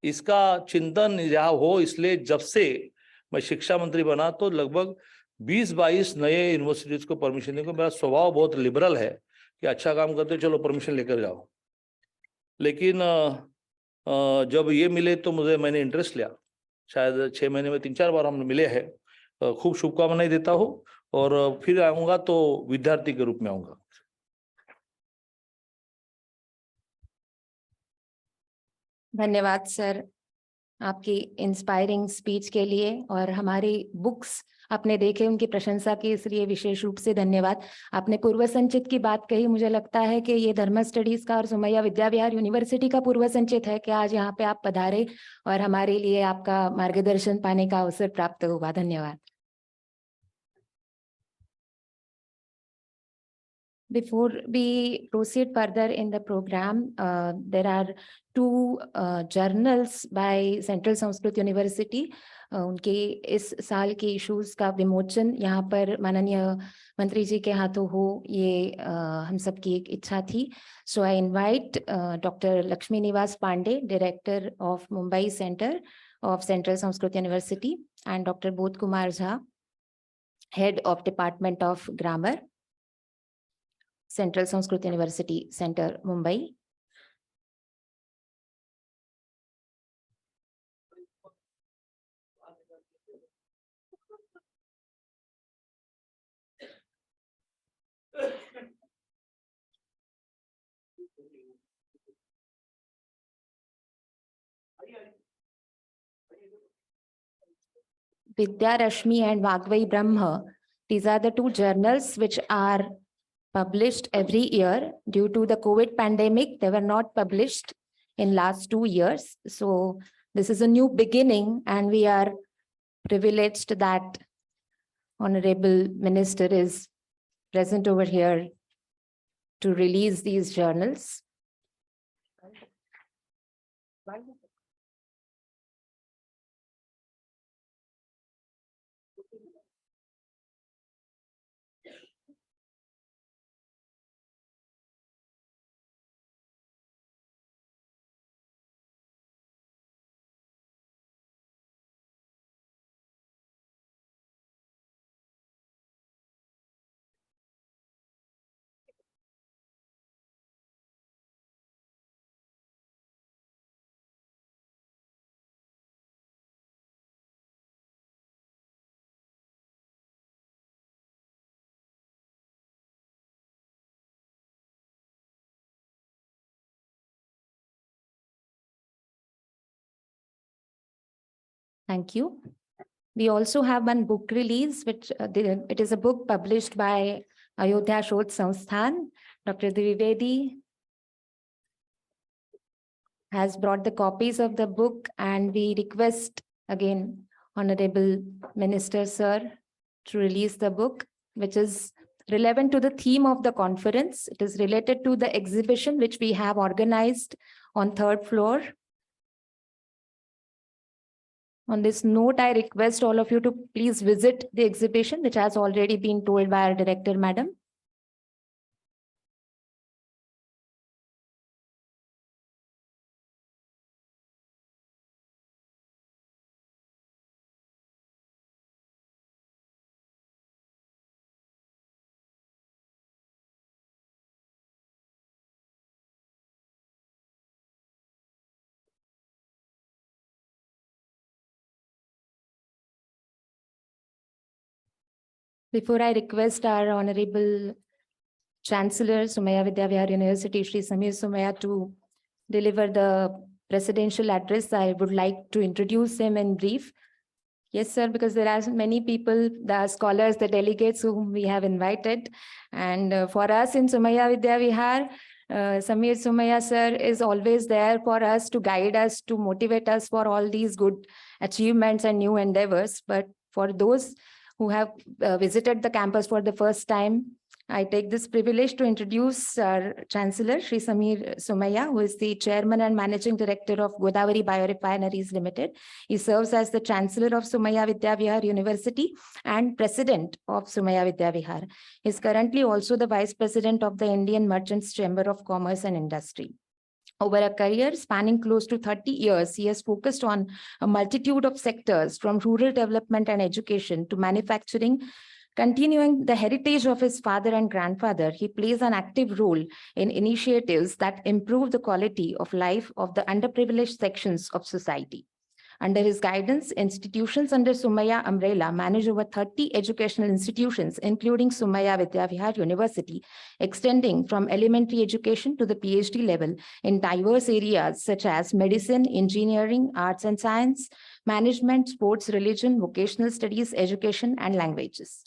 इसका चिंतन यहाँ हो। इसलिए जब से मैं शिक्षा मंत्री बना तो लगभग 20-22 नए यूनिवर्सिटीज को परमिशन देने को, मेरा स्वभाव बहुत लिबरल है कि अच्छा काम करते चलो परमिशन लेकर जाओ, लेकिन जब ये मिले तो मैंने इंटरेस्ट लिया। शायद 6 महीने में 3-4 बार हम मिले हैं। खूब शुभकामनाएं देता हूँ, और फिर आऊंगा तो विद्यार्थी के रूप में आऊंगा। धन्यवाद सर आपकी इंस्पायरिंग स्पीच के लिए, और हमारी बुक्स आपने देखे, उनकी प्रशंसा की, इसलिए विशेष रूप से धन्यवाद। आपने पूर्व संचित की बात कही, मुझे लगता है कि ये धर्म स्टडीज का और सोमैया विद्याविहार यूनिवर्सिटी का पूर्व संचित है कि आज यहाँ पे आप पधारे और हमारे लिए आपका मार्गदर्शन पाने का अवसर प्राप्त हुआ। धन्यवाद। Before we proceed further in the program, there are two journals by Central Sanskrit University. उनके इस साल के इश्यूज का विमोचन यहाँ पर माननीय मंत्री जी के हाथों हो, ये हम सबकी एक इच्छा थी. So I invite Dr. Lakshminivas Pandey, Director of Mumbai Center of Central Sanskrit University, and Dr. Bodh Kumar Jha, Head of Department of Grammar, Central Sanskrit University Center, Mumbai. Vidya Rashmi and Vagvai Brahma, these are the two journals which are published every year. Due to the COVID pandemic, they were not published in last 2 years. So this is a new beginning, and we are privileged that Honorable Minister is present over here to release these journals. Thank you. We also have one book release, which it is a book published by Ayodhya Research Institute. Dr. Dwivedi has brought the copies of the book, and we request again Honorable Minister Sir to release the book, which is relevant to the theme of the conference. It is related to the exhibition which we have organized on 3rd floor. On this note, I request all of you to please visit the exhibition, which has already been told by our director, Madam. Before I request our Honorable Chancellor, Somaiya Vidyavihar University, Shri Samir Somaiya, to deliver the presidential address, I would like to introduce him in brief. Yes, sir, because there are many people, the scholars, the delegates whom we have invited. And for us in Somaiya Vidyavihar, Samir Somaiya sir is always there for us to guide us, to motivate us for all these good achievements and new endeavors. But for those who have visited the campus for the first time, I take this privilege to introduce our Chancellor, Shri Samir Somaiya, who is the Chairman and Managing Director of Godavari Biorefineries Limited. He serves as the Chancellor of Somaiya Vidyavihar University and President of Somaiya Vidyavihar. He is currently also the Vice President of the Indian Merchants Chamber of Commerce and Industry. Over a career spanning close to 30 years, he has focused on a multitude of sectors, from rural development and education to manufacturing. Continuing the heritage of his father and grandfather, he plays an active role in initiatives that improve the quality of life of the underprivileged sections of society. Under his guidance, institutions under Somaiya umbrella manage over 30 educational institutions, including Somaiya Vidyavihar University, extending from elementary education to the PhD level in diverse areas such as medicine, engineering, arts and science, management, sports, religion, vocational studies, education, and languages.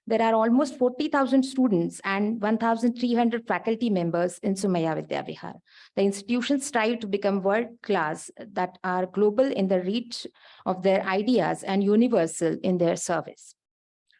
There are almost 40,000 students and 1,300 faculty members in Somaiya Vidyavihar. The institutions strive to become world-class, that are global in the reach of their ideas and universal in their service.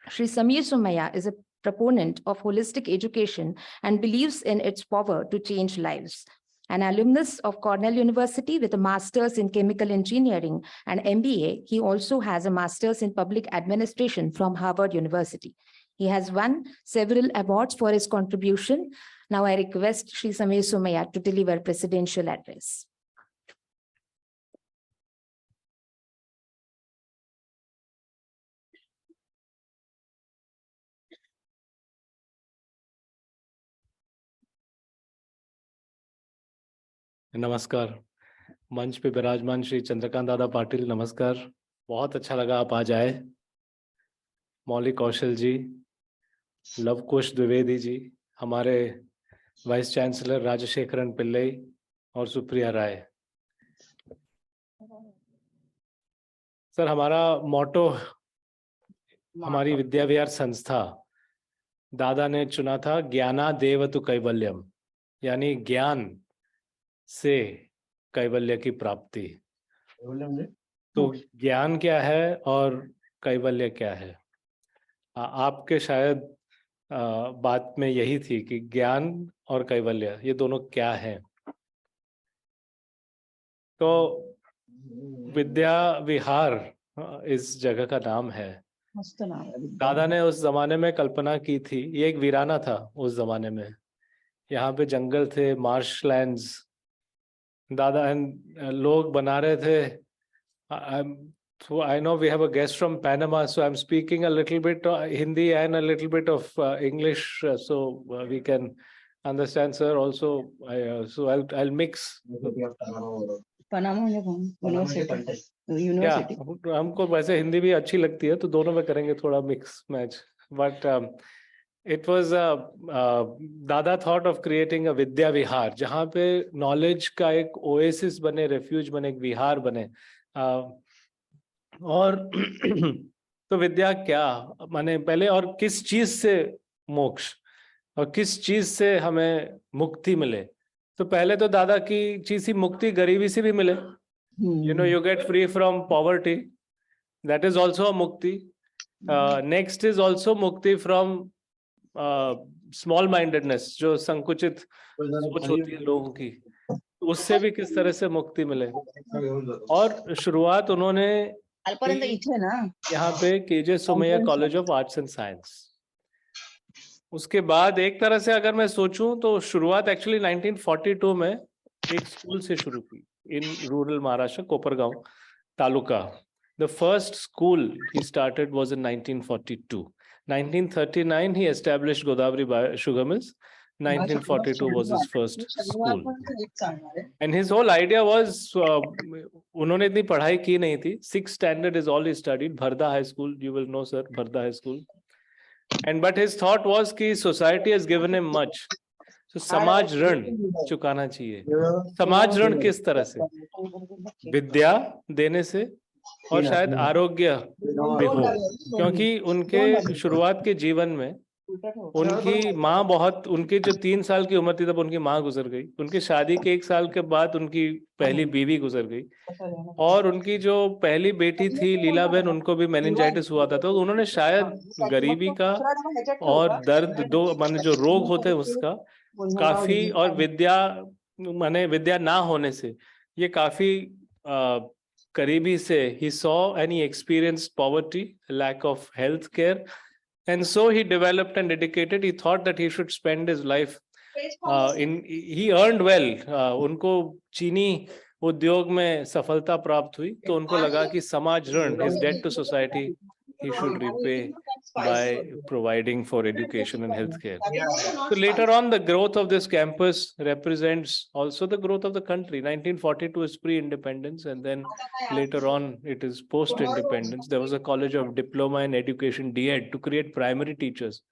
Shri Samir Somaiya is a proponent of holistic education and believes in its power to change lives. An alumnus of Cornell University with a master's in chemical engineering and MBA, he also has a master's in public administration from Harvard University. He has won several awards for his contribution. Now I request Shri Samir Somaiya to deliver presidential address. नमस्कार। मंच पे विराजमान श्री चंद्रकांत दादा पाटिल, नमस्कार। बहुत अच्छा लगा आप आज आए। मौली कौशल जी, लवकुश द्विवेदी जी, हमारे वाइस चांसलर राजशेखरन पिल्लई और सुप्रिया राय। सर, हमारा मोटो, हमारी विद्याविहार संस्था दादा ने चुना था ज्ञानादेव तु कैवल्यम, यानी ज्ञान से कैवल्य की प्राप्ति। तो ज्ञान क्या है और कैवल्य क्या है? आपके शायद बात में यही थी कि ज्ञान और कैवल्य ये दोनों क्या हैं। तो विद्या विहार इस जगह का नाम है। दादा ने उस जमाने में कल्पना की थी, ये एक वीराना था उस जमाने में। यहाँ पे जंगल थे, मार्श लैंड्स। दादा लोग बना रहे थे। So I know we have a guest from Panama, so I'm speaking a little bit Hindi and a little bit of English, so we can understand, sir. Also, so I'll mix. Panama University. हमको वैसे हिंदी भी अच्छी लगती है, तो दोनों में करेंगे थोड़ा mix match. But it was दादा thought of creating a Vidyavihar, जहाँ पे knowledge का एक oasis बने, refuge बने, एक विहार बने. और तो विद्या क्या माने पहले, और किस चीज से मोक्ष और किस चीज से हमें मुक्ति मिले. तो पहले तो दादा की चीज ही मुक्ति गरीबी से भी मिले. You know, you get free from poverty. That is also a mukti. Next is also mukti from small mindedness, जो संकुचित सोच होती है लोगों की, उससे भी किस तरह से मुक्ति मिले. और शुरुआत उन्होंने यहाँ पे K J Somaiya college of arts and science. उसके बाद एक तरह से अगर मैं सोचूं तो शुरुआत एक्चुअली 1942 में एक स्कूल से शुरू की in rural Maharashtra, Kopargaon taluka. The first school he started was in 1942. 1939 he established Godavari Sugar Mills. 1942 was his first school. And his whole idea was, उन्होंने इतनी पढ़ाई की नहीं थी. 6th standard is all he studied. Bharda High School, you will know, sir, Bharda High School. But his thought was कि society has given him much. So समाज ऋण चुकाना चाहिए. समाज ऋण किस तरह से? विद्या देने से और शायद आरोग्य भी हो, क्योंकि उनके शुरुआत के जीवन में उनकी माँ बहुत, उनकी जो 3 साल की उम्र थी तब उनकी माँ गुजर गई. उनकी शादी के 1 साल के बाद उनकी पहली बीवी गुजर गई, और उनकी जो पहली बेटी थी लीलाबेन, उनको भी मेनिंजाइटिस हुआ था. तो उन्होंने शायद गरीबी का और दर्द, दो माने जो रोग होते हैं उसका काफी, और विद्या माने विद्या ना होने से ये काफी करीबी से he saw and he experienced poverty, lack of health care, and so he developed and dedicated. He thought that he should spend his life he earned well. उनको चीनी उद्योग में सफलता प्राप्त हुई, तो उनको लगा कि समाज ऋण, his debt to society, he should repay by providing for education and healthcare. So later on, the growth of this campus represents also the growth of the country. 1942 is pre-independence, and then later on it is post-independence. There was a college of diploma in education, DEd, to create primary teachers.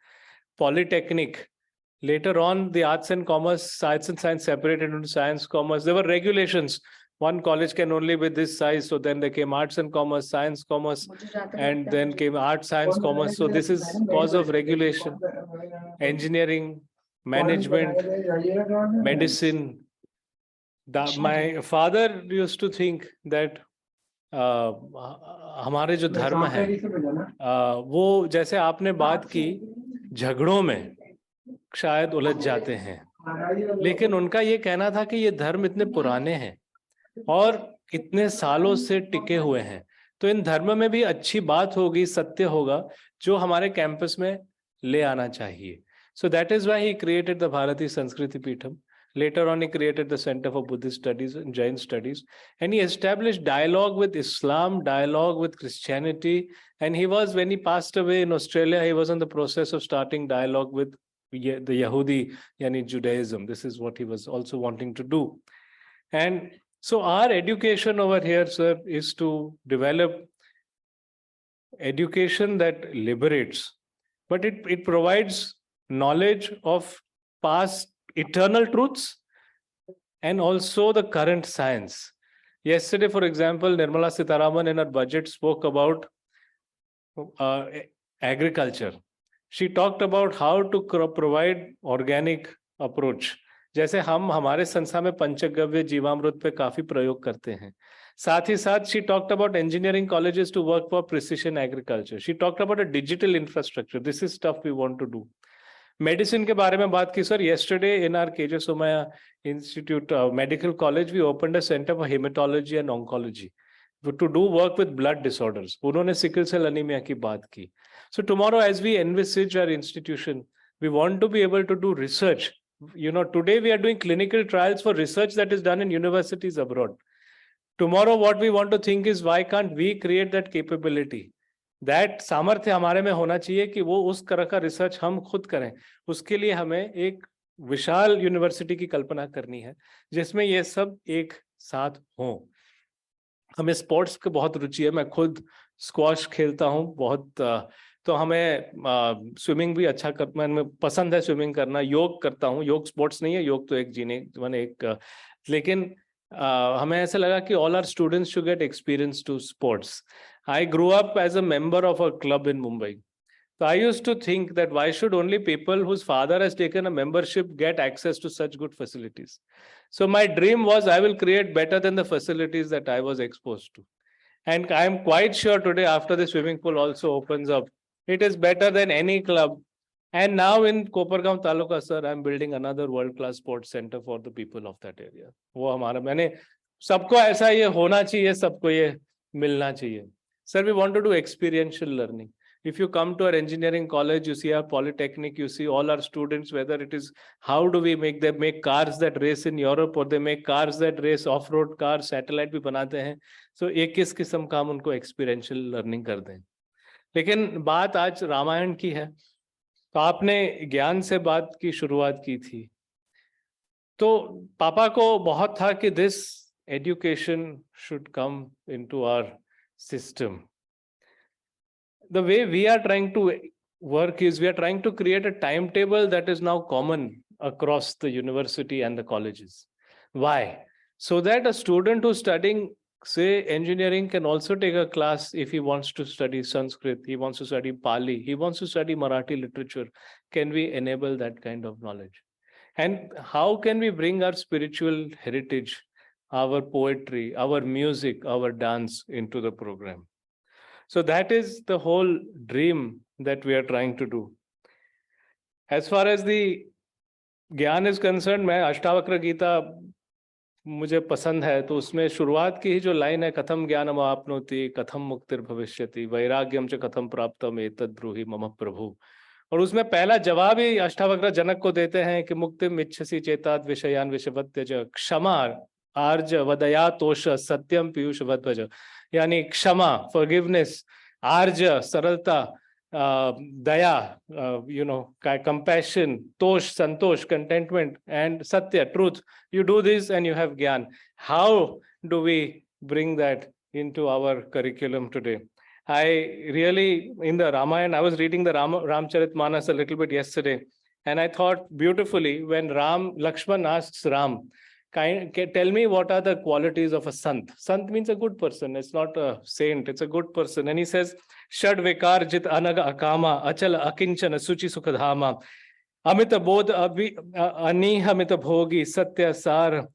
Polytechnic. Later on, the arts and commerce, arts and science separated into science, commerce. There were regulations. One college can only be this size. So then there came arts and commerce, science, commerce, and then came arts, science, commerce. So this is cause of regulation. Engineering, management, medicine. My father used to think that हमारे जो धर्म है वो, जैसे आपने बात की झगड़ों में शायद उलझ जाते हैं। लेकिन उनका ये कहना था कि ये धर्म इतने पुराने हैं और इतने सालों से टिके हुए हैं, तो इन धर्म में भी अच्छी बात होगी, सत्य होगा, जो हमारे कैंपस में ले आना चाहिए। So that is why he created the Bharati Sanskriti Peetham. Later on, he created the Center for Buddhist Studies and Jain Studies. And he established dialogue with Islam, dialogue with Christianity. And he was, when he passed away in Australia, he was in the process of starting dialogue with the Yahudi, yani Judaism. This is what he was also wanting to do. And so our education over here, sir, is to develop education that liberates, but it provides knowledge of past eternal truths and also the current science. Yesterday, for example, Nirmala Sitharaman in her budget spoke about agriculture. She talked about how to provide organic approach. जैसे हम हमारे संस्था में पंचगव्य जीवामृत पे काफी प्रयोग करते हैं, साथ ही साथ she talked about engineering colleges to work for precision agriculture. She talked about a digital infrastructure. This is stuff we want to do. Medicine के बारे में बात की sir. Yesterday in our K.J. Somaiya Institute Medical College, we opened a center for hematology and oncology to do work with blood disorders. उन्होंने sickle cell anemia की बात की. So tomorrow, as we envisage our institution, we want to be able to do research. You know, today we are doing clinical trials for research that is done in universities abroad. Tomorrow, what we want to think is, why can't we create that capability? That सामर्थ्य हमारे में होना चाहिए कि वो उस तरह का रिसर्च हम खुद करें. उसके लिए हमें एक विशाल यूनिवर्सिटी की कल्पना करनी है जिसमें ये सब एक साथ हों. हमें स्पोर्ट्स की बहुत रुचि है. मैं खुद स्क्वॉश खेलता हूँ बहुत, तो हमें स्विमिंग भी अच्छा मैं पसंद है स्विमिंग करना. योग करता हूँ. योग स्पोर्ट्स नहीं है, योग तो एक जीने मैंने एक, लेकिन हमें ऐसा लगा कि all our students should get experience to sports. I grew up as a member of a club in Mumbai. So I used to think that why should only people whose father has taken a membership get access to such good facilities? So my dream was, I will create better than the facilities that I was exposed to. And I am quite sure today, after the swimming pool also opens up, it is better than any club. And now in Kopargaon Taluka, sir, I am building another world-class sports center for the people of that area. वो हमारा, मैंने सबको ऐसा ये होना चाहिए, सबको ये मिलना चाहिए. Sir, we want to do experiential learning. If you come to our engineering college, you see our polytechnic, you see all our students, whether it is how do we make them make cars that race in Europe, or they make cars that race off-road cars, satellite भी बनाते हैं. So एक किस किस्म का हम उनको experiential learning कर दें. लेकिन बात आज रामायण की है, तो आपने ज्ञान से बात की शुरुआत की थी. तो पापा को बहुत था कि this education should come into our system. The way we are trying to work is, we are trying to create a timetable that is now common across the university and the colleges. Why? So that a student who's studying, say, engineering can also take a class if he wants to study Sanskrit, he wants to study Pali, he wants to study Marathi literature. Can we enable that kind of knowledge? And how can we bring our spiritual heritage, our poetry, our music, our dance into the program? So that is the whole dream that we are trying to do. As far as the ज्ञान is concerned, मैं अष्टावक्र गीता मुझे पसंद है, तो उसमें शुरुआत की ही जो लाइन है, कथम ज्ञानम आपनोति कथम मुक्तिर् भविष्यति वैराग्यम च कथम प्राप्तम एतद् ब्रूहि मम प्रभु. और उसमें पहला जवाब ही अष्टावक्र जनक को देते हैं कि मुक्तिम इच्छसि चेतात् विषयान् विषवत्यज क्षमा आर्ज वदया तोष सत्यम पीयूष वध्वज. यानी क्षमा, फॉरगिवनेस, आर्ज सरलता, daya, compassion, tosh, santosh, contentment, and satya, truth. You do this and you have gyan. How do we bring that into our curriculum today? I really, in the Ramayana, I was reading the Ramcharitmanas a little bit yesterday, and I thought beautifully when Lakshman asks Ram, tell me what are the qualities of a sant. Sant means a good person. It's not a saint. It's a good person. And he says, Shad vikar jit anaga akama, achal akinchana suchi sukhadhama, amita bodh anihamita bhogi, satya sar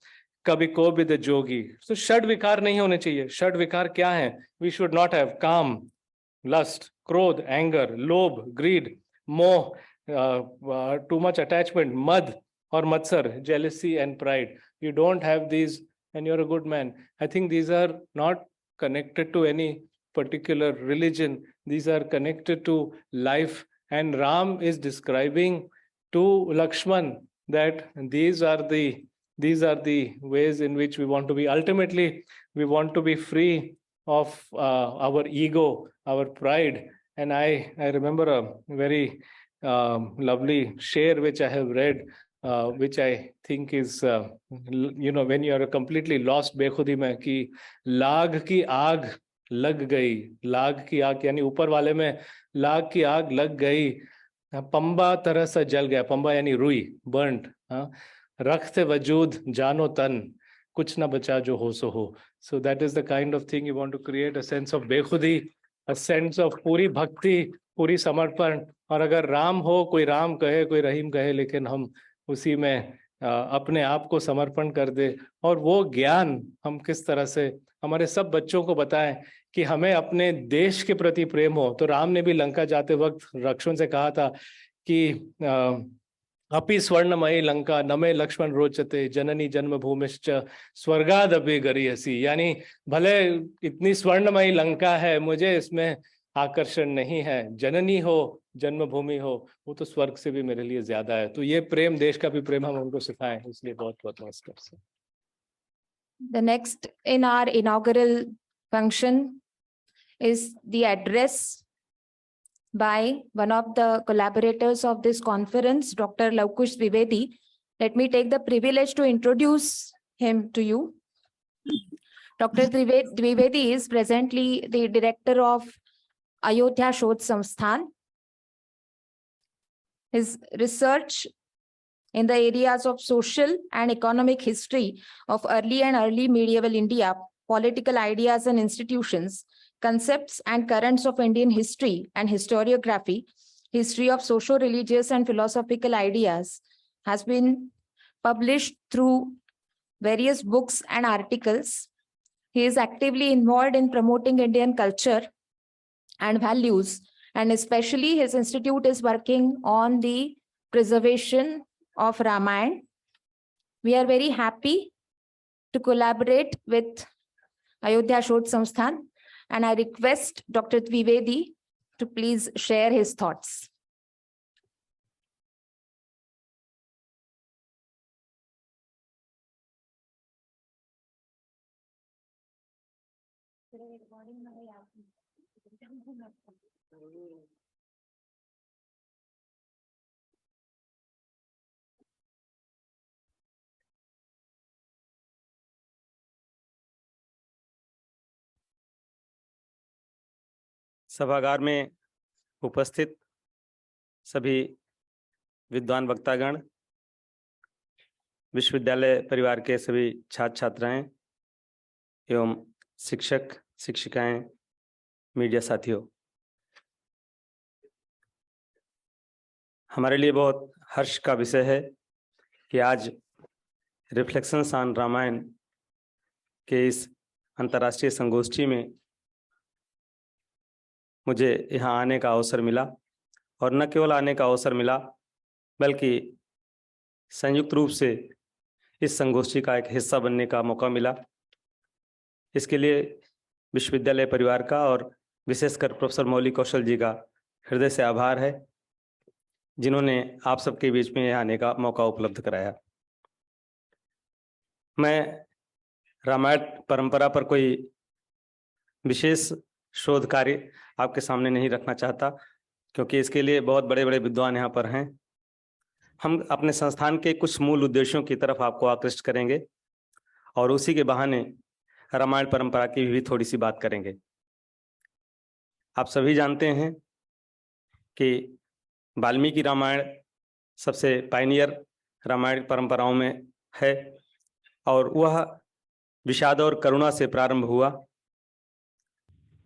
kabhi ko bid jogi. So shad vikar nahi hone chahiye. Shad vikar kya hai? We should not have काम, lust, क्रोध, anger, lobh, greed, moh, too much attachment, mad or matsar, jealousy and pride. You don't have these and you're a good man. I think these are not connected to any particular religion. These are connected to life. And Ram is describing to Lakshman that these are the ways in which we want to be. Ultimately, we want to be free of our ego, our pride. And I remember a very lovely share which I have read, which I think is, when you are completely lost बेखुदी में कि लाग की आग लग गई, लाग की आग यानी ऊपर वाले में लाग की आग लग गई, पंबा तरह सा जल गया, पंबा यानी रुई, बर्न्ड, रखते वजूद जानो तन, कुछ ना बचा जो हो सो हो. So that is the kind of thing you want to create, a sense of Bekhudi, a sense of पूरी भक्ति, पूरी समर्पण. और अगर राम हो, कोई राम कहे, कोई रहीम कहे, लेकिन हम उसी में अपने आप को समर्पण कर दे. और वो ज्ञान हम किस तरह से हमारे सब बच्चों को बताएं कि हमें अपने देश के प्रति प्रेम हो. तो राम ने भी लंका जाते वक्त लक्ष्मण से कहा था कि अपि स्वर्णमयी लंका नमे लक्ष्मण रोचते जननी जन्मभूमिश्च स्वर्गादपि गरीयसी. यानी भले इतनी स्वर्णमयी लंका है, मुझे इसमें आकर्षण नहीं है. जननी हो, जन्मभूमि हो, वो तो स्वर्ग से भी मेरे लिए ज्यादा है. तो ये प्रेम, देश का भी प्रेम हम उनको सिखाएं. इसलिए बहुत बहुत नमस्कार. The next in our inaugural function is the address by one of the collaborators of this conference, Dr. Luvkush Dwivedi. Let me take the privilege to introduce him to you. Dr. Dwivedi is presently the director of Ayodhya Research Institute. His research in the areas of social and economic history of early medieval India, political ideas and institutions, concepts and currents of Indian history and historiography, history of socio-religious and philosophical ideas, has been published through various books and articles. He is actively involved in promoting Indian culture and values, and especially his institute is working on the preservation of Ramayana. We are very happy to collaborate with Ayodhya Research Institute, and I request Dr. Dwivedi to please share his thoughts. सभागार में उपस्थित सभी विद्वान वक्तागण, विश्वविद्यालय परिवार के सभी छात्र छात्राएं एवं शिक्षक शिक्षिकाएं, मीडिया साथियों, हमारे लिए बहुत हर्ष का विषय है कि आज रिफ्लेक्शंस ऑन रामायण के इस अंतर्राष्ट्रीय संगोष्ठी में मुझे यहाँ आने का अवसर मिला, और न केवल आने का अवसर मिला बल्कि संयुक्त रूप से इस संगोष्ठी का एक हिस्सा बनने का मौका मिला. इसके लिए विश्वविद्यालय परिवार का और विशेषकर प्रोफेसर मौली कौशल जी का हृदय से आभार है, जिन्होंने आप सबके बीच में आने का मौका उपलब्ध कराया. मैं रामायण परंपरा पर कोई विशेष शोध कार्य आपके सामने नहीं रखना चाहता, क्योंकि इसके लिए बहुत बड़े बड़े विद्वान यहाँ पर हैं. हम अपने संस्थान के कुछ मूल उद्देश्यों की तरफ आपको आकृष्ट करेंगे और उसी के बहाने रामायण परंपरा की भी थोड़ी सी बात करेंगे. आप सभी जानते हैं कि वाल्मीकि रामायण सबसे पायनियर रामायण परंपराओं में है, और वह विषाद और करुणा से प्रारंभ हुआ.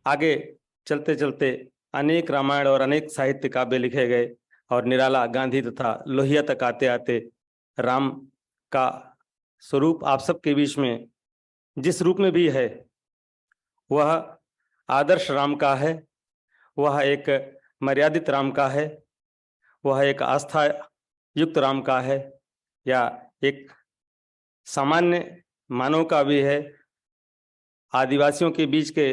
आगे चलते चलते अनेक रामायण और अनेक साहित्य काव्य लिखे गए, और निराला, गांधी तथा लोहिया तक आते आते राम का स्वरूप आप सबके बीच में जिस रूप में भी है वह आदर्श राम का है, वह एक मर्यादित राम का है, वह एक आस्था युक्त राम का है या एक सामान्य मानव का भी है, आदिवासियों के बीच के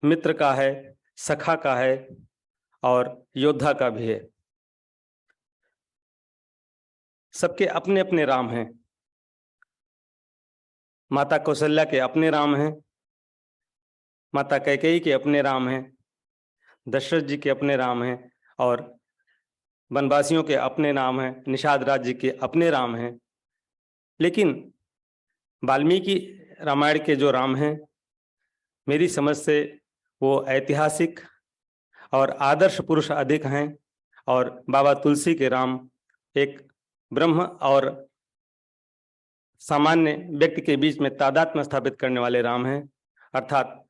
मित्र का है, सखा का है और योद्धा का भी है। सबके अपने अपने राम हैं। माता कौशल्या के अपने राम हैं, माता कैकेयी के अपने राम हैं, दशरथ जी के अपने राम हैं और वनवासियों के अपने नाम हैं, निषाद राज जी के अपने राम हैं। लेकिन वाल्मीकि रामायण के जो राम हैं, मेरी समझ से वो ऐतिहासिक और आदर्श पुरुष अधिक हैं और बाबा तुलसी के राम एक ब्रह्म और सामान्य व्यक्ति के बीच में तादात्म्य स्थापित करने वाले राम हैं। अर्थात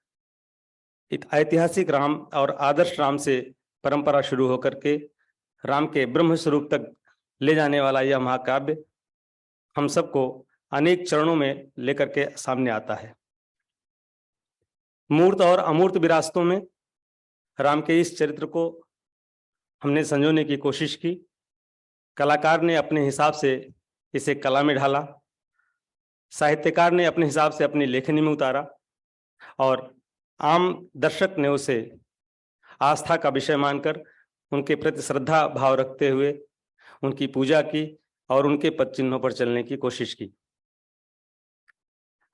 एक ऐतिहासिक राम और आदर्श राम से परंपरा शुरू होकर के राम के ब्रह्म स्वरूप तक ले जाने वाला यह महाकाव्य हम सबको अनेक चरणों में लेकर के सामने आता है। मूर्त और अमूर्त विरासतों में राम के इस चरित्र को हमने संजोने की कोशिश की। कलाकार ने अपने हिसाब से इसे कला में ढाला, साहित्यकार ने अपने हिसाब से अपनी लेखनी में उतारा और आम दर्शक ने उसे आस्था का विषय मानकर उनके प्रति श्रद्धा भाव रखते हुए उनकी पूजा की और उनके पद चिन्हों पर चलने की कोशिश की।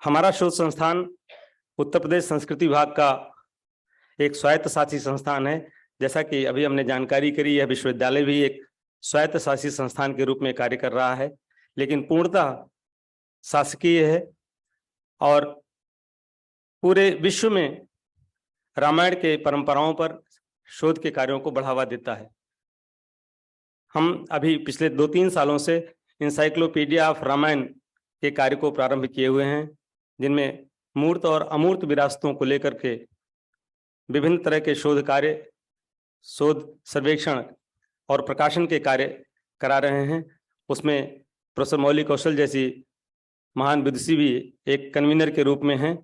हमारा शोध संस्थान उत्तर प्रदेश संस्कृति विभाग का एक स्वायत्त शासी संस्थान है। जैसा कि अभी हमने जानकारी करी, यह विश्वविद्यालय भी एक स्वायत्त शासी संस्थान के रूप में कार्य कर रहा है, लेकिन पूर्णतः शासकीय है और पूरे विश्व में रामायण के परंपराओं पर शोध के कार्यों को बढ़ावा देता है। हम अभी पिछले 2-3 सालों से इंसाइक्लोपीडिया ऑफ रामायण के कार्य को प्रारंभ किए हुए हैं, जिनमें मूर्त और अमूर्त विरासतों को लेकर के विभिन्न तरह के शोध कार्य, शोध सर्वेक्षण और प्रकाशन के कार्य करा रहे हैं। उसमें प्रोफ मौली कौशल जैसी महान विदुषी भी एक कन्वीनर के रूप में हैं।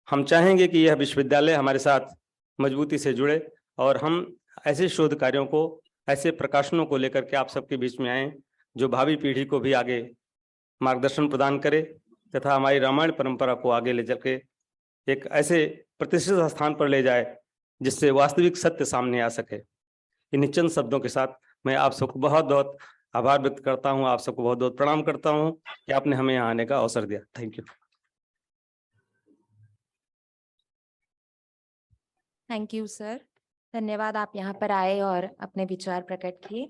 हम चाहेंगे कि यह विश्वविद्यालय हमारे साथ मजबूती से जुड़े और हम ऐसे शोध कार्यों को, ऐसे प्रकाशनों को लेकर के आप सबके बीच में आएँ जो भावी पीढ़ी को भी आगे मार्गदर्शन प्रदान करे तथा हमारी रामायण परंपरा को आगे ले चल के एक ऐसे प्रतिष्ठित स्थान पर ले जाए जिससे वास्तविक सत्य सामने आ सके। इन चंद शब्दों के साथ मैं आप सबको बहुत बहुत आभार व्यक्त करता हूँ, आप सबको बहुत बहुत प्रणाम करता हूँ कि आपने हमें यहाँ आने का अवसर दिया। Thank you. Thank you sir, धन्यवाद आप यहाँ पर आए और अपने विचार प्रकट किए।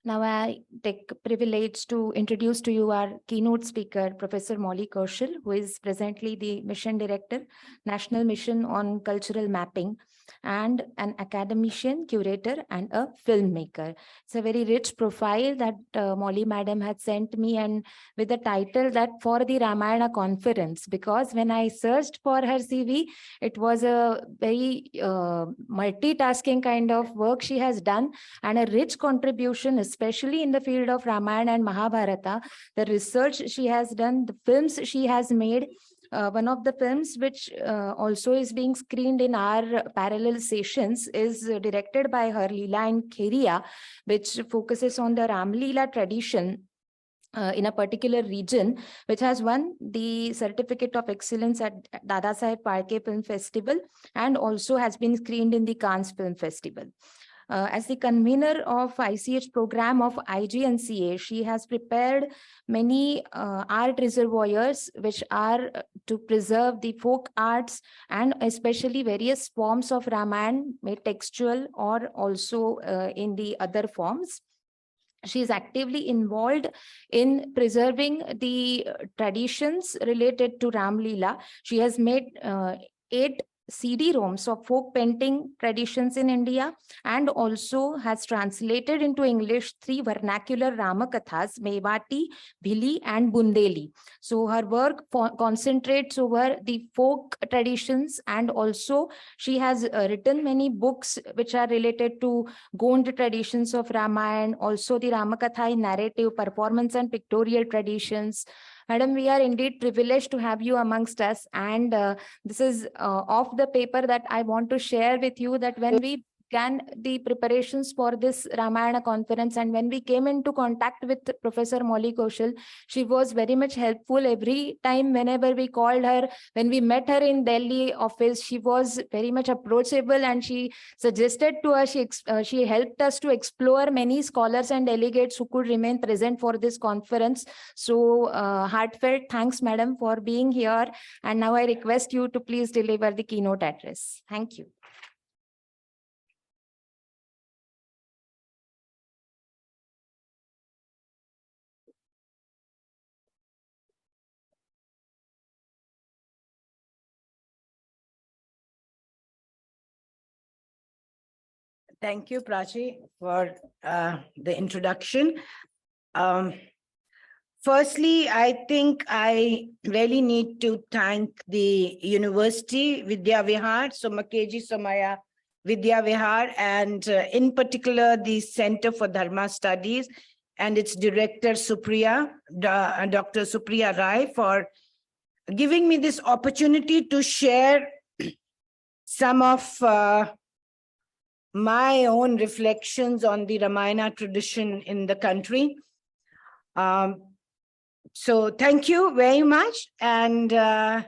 Now I take privilege to introduce to you our keynote speaker, Professor Molly Kaushal, who is presently the Mission Director, National Mission on Cultural Mapping, and an academician, curator, and a filmmaker. It's a very rich profile that Molly Madam had sent me, and with the title that for the Ramayana conference, because when I searched for her CV, it was a very multitasking kind of work she has done and a rich contribution, especially in the field of Ramayana and Mahabharata, the research she has done, the films she has made. One of the films which also is being screened in our parallel sessions is directed by her, Leela in Kheriya, which focuses on the Ram Leela tradition in a particular region, which has won the Certificate of Excellence at Dada Saheb Phalke Film Festival and also has been screened in the Cannes Film Festival. As the convener of ICH program of IGNCA, she has prepared many art reservoirs which are to preserve the folk arts and especially various forms of Ramayana, made textual or also in the other forms. She is actively involved in preserving the traditions related to Ram Leela. She has made 8 CD-ROMs of folk painting traditions in India and also has translated into English 3 vernacular Ramakathas, Mewati, Bhili and Bundeli. So her work concentrates over the folk traditions, and also she has written many books which are related to Gond traditions of Ramayana, also the Ramakatha in narrative, performance and pictorial traditions. Madam, we are indeed privileged to have you amongst us, and this is off the paper that I want to share with you, that when we began the preparations for this Ramayana conference, and when we came into contact with Professor Molly Kaushal, she was very much helpful. Every time whenever we called her, when we met her in Delhi office, she was very much approachable, and she suggested to us, she helped us to explore many scholars and delegates who could remain present for this conference. So heartfelt thanks, madam, for being here. And now I request you to please deliver the keynote address. Thank you. Thank you, Prachi, for the introduction. Firstly, I think I really need to thank the university, Vidyavihar, Shri Samir Vidyavihar, and in particular, the Center for Dharma Studies and its director, Supriya, Dr. Supriya Rai, for giving me this opportunity to share some of my own reflections on the Ramayana tradition in the country. So thank you very much. And as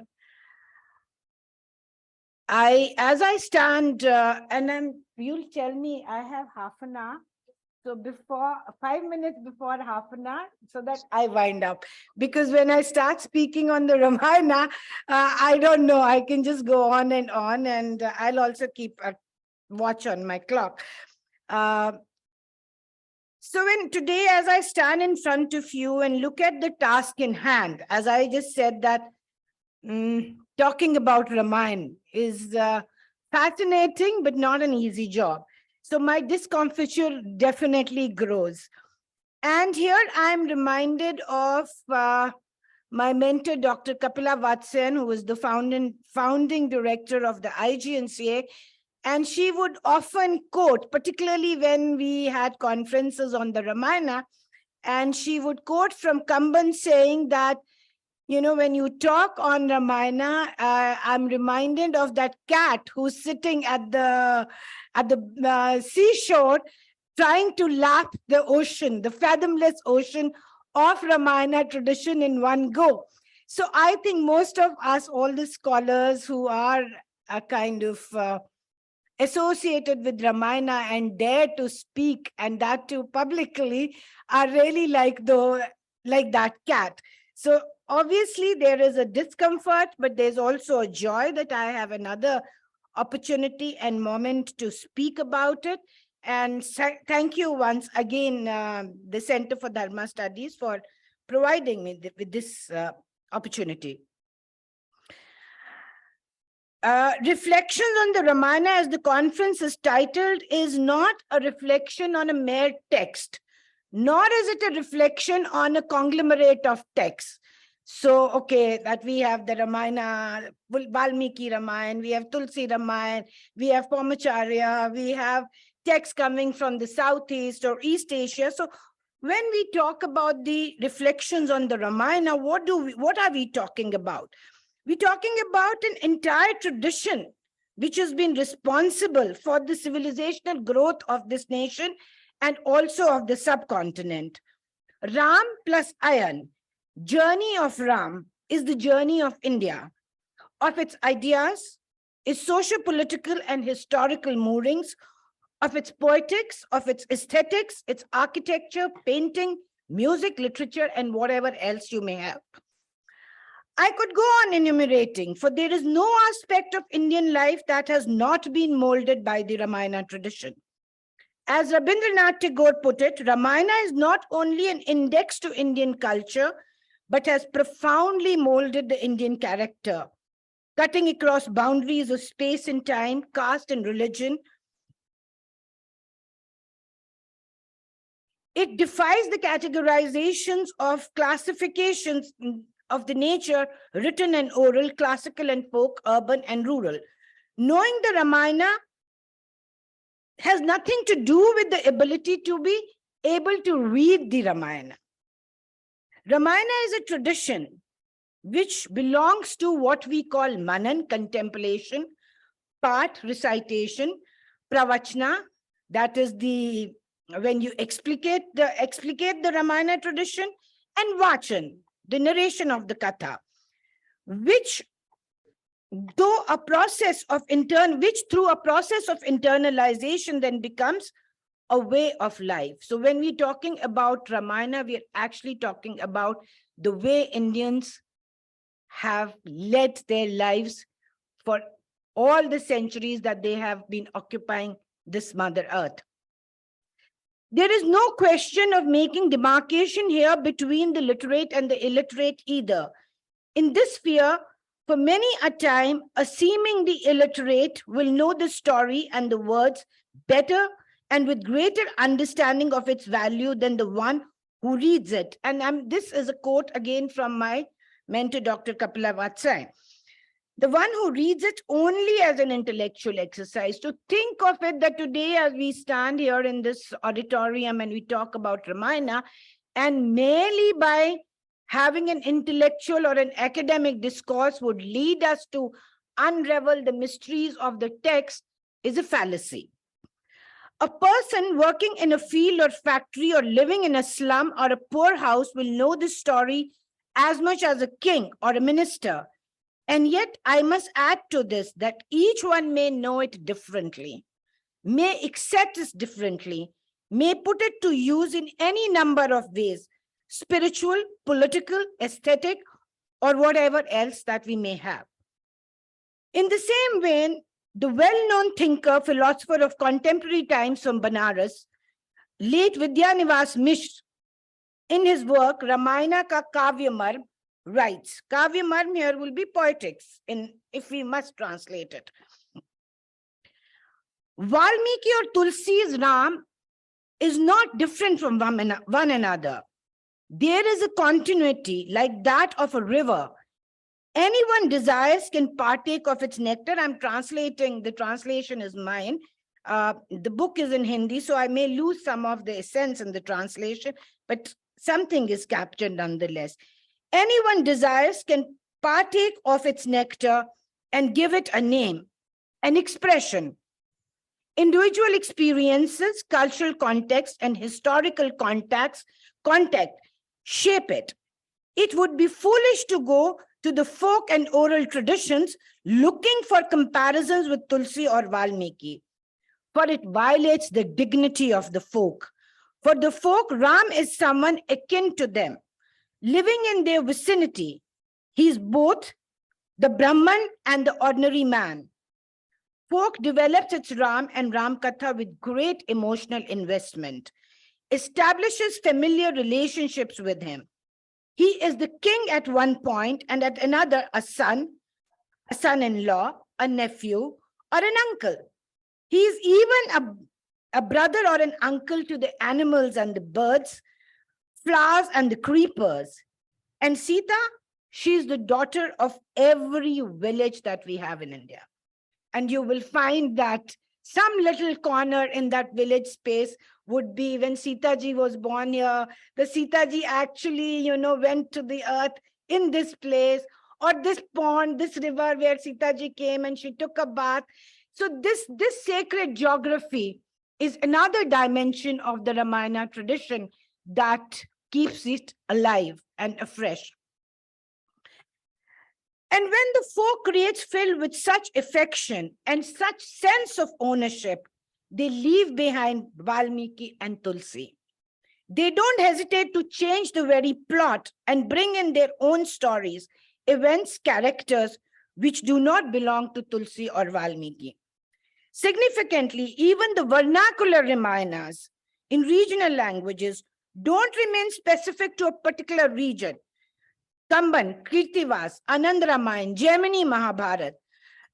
I stand, you'll tell me I have half an hour. So 5 minutes before half an hour, so that I wind up. Because when I start speaking on the Ramayana, I don't know, I can just go on, and I'll also keep a watch on my clock. So today, as I stand in front of you and look at the task in hand, as I just said that talking about Ramayana is fascinating, but not an easy job. So my discomfiture definitely grows. And here I'm reminded of my mentor, Dr. Kapila Vatsan, who was the founding director of the IGNCA. And she would often quote, particularly when we had conferences on the Ramayana, and she would quote from Kamban saying that, you know, when you talk on Ramayana, I'm reminded of that cat who's sitting at the seashore, trying to lap the ocean, the fathomless ocean of Ramayana tradition in one go. So I think most of us, all the scholars who are a kind of associated with Ramayana and dare to speak, and that too publicly, are really like that cat. So obviously there is a discomfort, but there's also a joy that I have another opportunity and moment to speak about it. And thank you once again, the Center for Dharma Studies, for providing me with this opportunity. Reflections on the Ramayana, as the conference is titled, is not a reflection on a mere text, nor is it a reflection on a conglomerate of texts. So, okay, that we have the Ramayana, Valmiki Ramayana, we have Tulsi Ramayana, we have Pomacharya, we have texts coming from the Southeast or East Asia. So when we talk about the reflections on the Ramayana, what are we talking about? We're talking about an entire tradition which has been responsible for the civilizational growth of this nation and also of the subcontinent. Ram plus Ayan, journey of Ram, is the journey of India, of its ideas, its socio-political and historical moorings, of its poetics, of its aesthetics, its architecture, painting, music, literature, and whatever else you may have. I could go on enumerating, for there is no aspect of Indian life that has not been molded by the Ramayana tradition. As Rabindranath Tagore put it, Ramayana is not only an index to Indian culture, but has profoundly molded the Indian character, cutting across boundaries of space and time, caste and religion. It defies the categorizations of classifications of the nature, written and oral, classical and folk, urban and rural. Knowing the Ramayana has nothing to do with the ability to be able to read the Ramayana. Ramayana is a tradition which belongs to what we call manan, contemplation, part, recitation, pravachna, that is the when you explicate the Ramayana tradition, and vachan, the narration of the katha, which through a process of internalization then becomes a way of life. So when we're talking about Ramayana, we're actually talking about the way Indians have led their lives for all the centuries that they have been occupying this Mother Earth. There is no question of making demarcation here between the literate and the illiterate either. In this sphere, for many a time, a seemingly illiterate will know the story and the words better and with greater understanding of its value than the one who reads it. And this is a quote again from my mentor, Dr. Kapila Vatsai. The one who reads it only as an intellectual exercise. To think of it that today as we stand here in this auditorium and we talk about Ramayana, and merely by having an intellectual or an academic discourse would lead us to unravel the mysteries of the text is a fallacy. A person working in a field or factory or living in a slum or a poor house will know this story as much as a king or a minister. And yet I must add to this that each one may know it differently, may accept it differently, may put it to use in any number of ways, spiritual, political, aesthetic, or whatever else that we may have. In the same vein, the well-known thinker, philosopher of contemporary times from Banaras, late Vidyanivas Mishra, in his work Ramayana Ka Kavya Marm, writes, Kavya Marm here will be poetics, if we must translate it. Valmiki or Tulsi's Ram is not different from one another. There is a continuity like that of a river. Anyone desires can partake of its nectar. I'm translating, the translation is mine. The book is in Hindi, so I may lose some of the essence in the translation, but something is captured nonetheless. Anyone desires can partake of its nectar and give it a name, an expression. Individual experiences, cultural context, and historical contact shape it. It would be foolish to go to the folk and oral traditions looking for comparisons with Tulsi or Valmiki, for it violates the dignity of the folk. For the folk, Ram is someone akin to them, living in their vicinity. He is both the Brahman and the ordinary man. Folk develops its Ram and Ram Katha with great emotional investment, establishes familiar relationships with him. He is the king at one point, and at another, a son-in-law, a nephew, or an uncle. He is even a brother or an uncle to the animals and the birds, flowers and the creepers. And Sita, she is the daughter of every village that we have in India. And you will find that some little corner in that village space would be when Sita ji was born here, the Sita ji actually, went to the earth in this place, or this pond, this river where Sita ji came and she took a bath. So this sacred geography is another dimension of the Ramayana tradition that keeps it alive and afresh. And when the folk creates filled with such affection and such sense of ownership, they leave behind Valmiki and Tulsi. They don't hesitate to change the very plot and bring in their own stories, events, characters, which do not belong to Tulsi or Valmiki. Significantly, even the vernacular Ramayanas in regional languages don't remain specific to a particular region. Kamban, Kirtivas, Anand Ramayan, Gemini Mahabharat,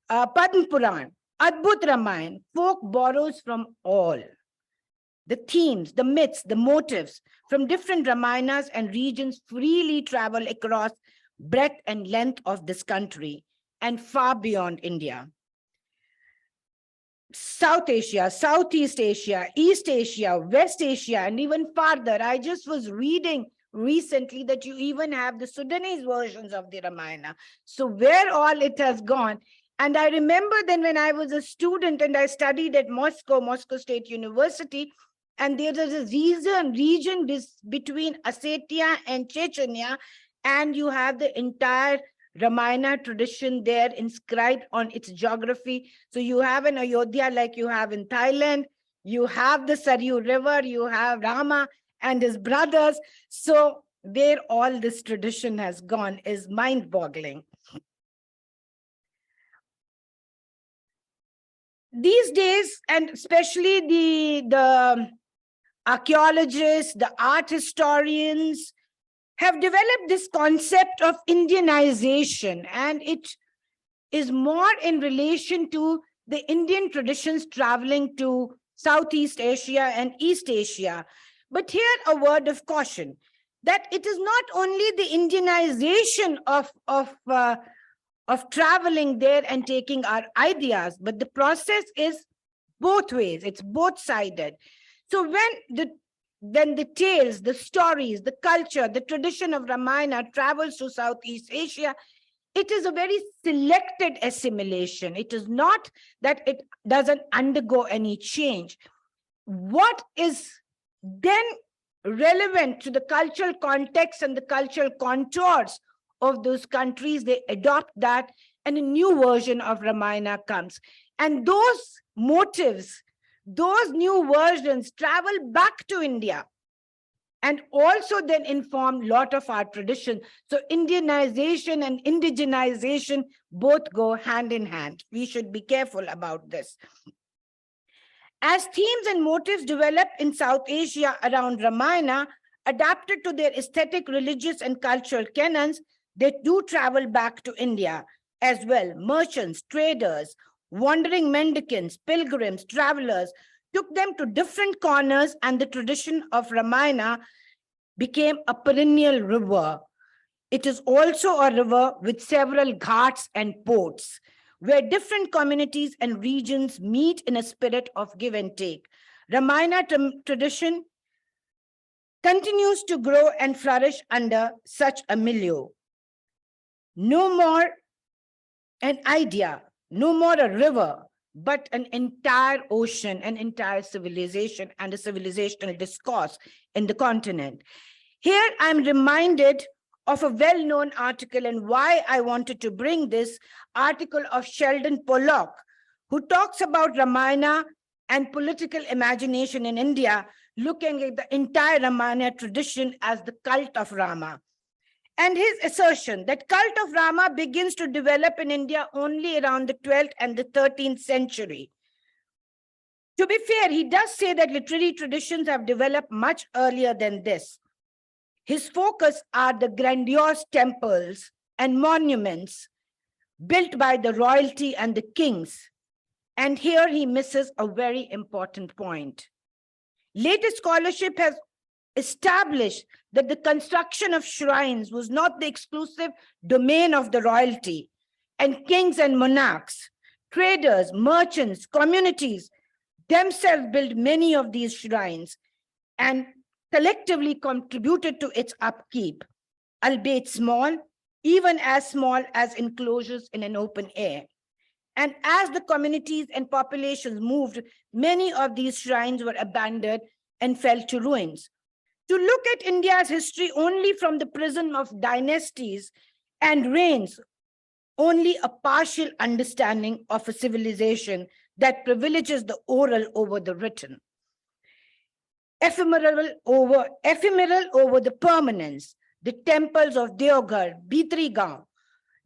Padma Puran, Adbhut Ramayan, folk borrows from all. The themes, the myths, the motives from different Ramayanas and regions freely travel across breadth and length of this country and far beyond India. South Asia, Southeast Asia, East Asia, West Asia, and even farther. I just was reading recently that you even have the Sudanese versions of the Ramayana. So where all it has gone, And I remember then when I was a student and I studied at Moscow State University, and there is a region between Ossetia and Chechnya, and you have the entire Ramayana tradition there inscribed on its geography. So you have an Ayodhya like you have in Thailand, you have the Saryu River, you have Rama and his brothers. So where all this tradition has gone is mind-boggling. These days, and especially the archaeologists, the art historians, have developed this concept of Indianization, and it is more in relation to the Indian traditions traveling to Southeast Asia and East Asia. But here a word of caution, that it is not only the Indianization of traveling there and taking our ideas, but the process is both ways, it's both-sided. So when the tales, the stories, the culture, the tradition of Ramayana travels to Southeast Asia, it is a very selected assimilation. It is not that it doesn't undergo any change. What is then relevant to the cultural context and the cultural contours of those countries, they adopt that, and a new version of Ramayana comes. And those motives, those new versions travel back to India and also then inform a lot of our tradition. So Indianization and indigenization both go hand in hand. We should be careful about this. As themes and motives develop in South Asia around Ramayana, adapted to their aesthetic, religious, and cultural canons, they do travel back to India as well. Merchants, traders, wandering mendicants, pilgrims, travelers took them to different corners, and the tradition of Ramayana became a perennial river. It is also a river with several ghats and ports, where different communities and regions meet in a spirit of give and take. Ramayana tradition continues to grow and flourish under such a milieu. No more an idea, no more a river, but an entire ocean, an entire civilization, and a civilizational discourse in the continent. Here I'm reminded of a well-known article, and why I wanted to bring this article of Sheldon Pollock, who talks about Ramayana and political imagination in India, looking at the entire Ramayana tradition as the cult of Rama. And his assertion that cult of Rama begins to develop in India only around the 12th and the 13th century. To be fair, he does say that literary traditions have developed much earlier than this. His focus are the grandiose temples and monuments built by the royalty and the kings. And here he misses a very important point. Latest scholarship has established that the construction of shrines was not the exclusive domain of the royalty, and kings and monarchs, traders, merchants, communities themselves built many of these shrines and collectively contributed to its upkeep, albeit small, even as small as enclosures in an open air. And as the communities and populations moved, many of these shrines were abandoned and fell to ruins. To look at India's history only from the prism of dynasties and reigns, only a partial understanding of a civilization that privileges the oral over the written, ephemeral over the permanence. The temples of Deoghar, Bitrigaon,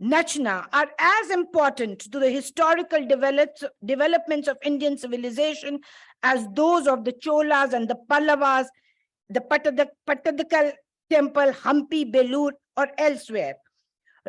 Nachna are as important to the historical developments of Indian civilization as those of the Cholas and the Pallavas, the Pattadakal temple, Hampi, Belur, or elsewhere.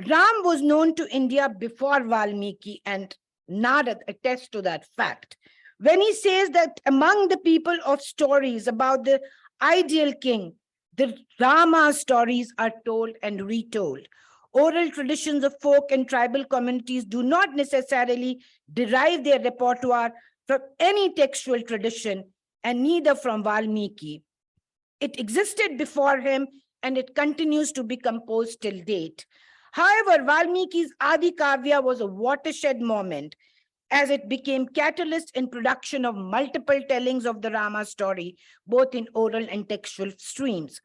Ram was known to India before Valmiki, and Narad attests to that fact. When he says that among the people of stories about the ideal king, the Rama stories are told and retold. Oral traditions of folk and tribal communities do not necessarily derive their repertoire from any textual tradition, and neither from Valmiki. It existed before him, and it continues to be composed till date. However, Valmiki's Adi Kavya was a watershed moment, as it became catalyst in production of multiple tellings of the Rama story, both in oral and textual streams.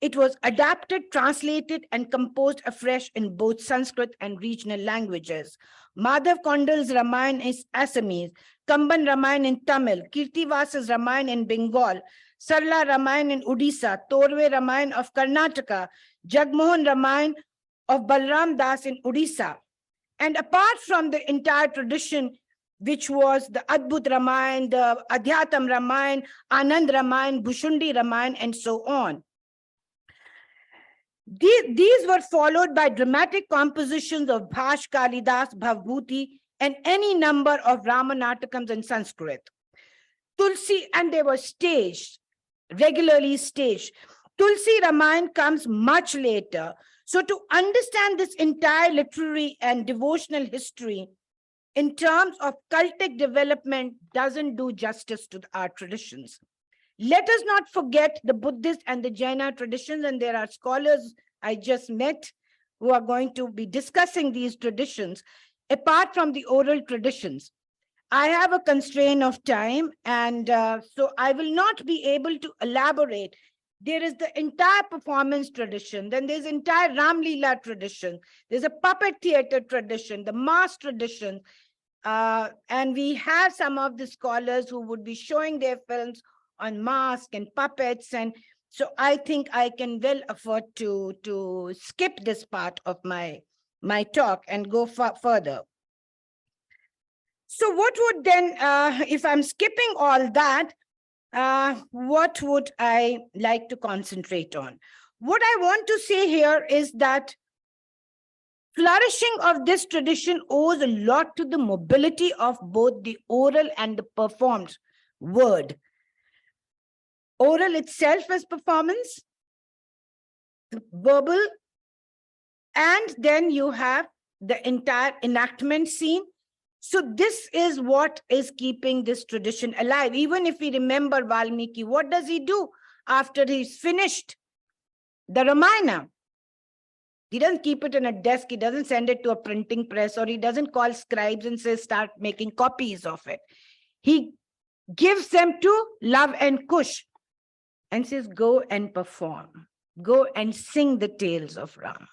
It was adapted, translated, and composed afresh in both Sanskrit and regional languages. Madhav Kondal's Ramayana is Assamese, Kamban Ramayana in Tamil, Kirtivasa's Ramayana in Bengal, Sarla Ramayana in Odisha, Torve Ramayana of Karnataka, Jagmohan Ramayana of Balram Das in Odisha. And apart from the entire tradition, which was the Adbhut Ramayana, the Adhyatam Ramayana, Anand Ramayana, Bhushundi Ramayana, and so on. These were followed by dramatic compositions of Bhash, Kalidas, Bhavbhuti, and any number of Ramanatakams in Sanskrit. Tulsi, and they were staged, regularly staged. Tulsi Ramayana comes much later. So to understand this entire literary and devotional history in terms of cultic development doesn't do justice to our traditions. Let us not forget the Buddhist and the Jaina traditions, and there are scholars I just met who are going to be discussing these traditions apart from the oral traditions. I have a constraint of time, and so I will not be able to elaborate. There is the entire performance tradition, then there's entire Ram Leela tradition, there's a puppet theater tradition, the mass tradition, and we have some of the scholars who would be showing their films on mask and puppets, and so I think I can well afford to skip this part of my talk and go further. So what would then, if I'm skipping all that, what would I like to concentrate on? What I want to say here is that flourishing of this tradition owes a lot to the mobility of both the oral and the performed word. Oral itself as performance, verbal, and then you have the entire enactment scene. So this is what is keeping this tradition alive. Even if we remember Valmiki, what does he do after he's finished the Ramayana? He doesn't keep it in a desk, he doesn't send it to a printing press, or he doesn't call scribes and say, start making copies of it. He gives them to Love and Kush and says, go and perform, go and sing the tales of Rama.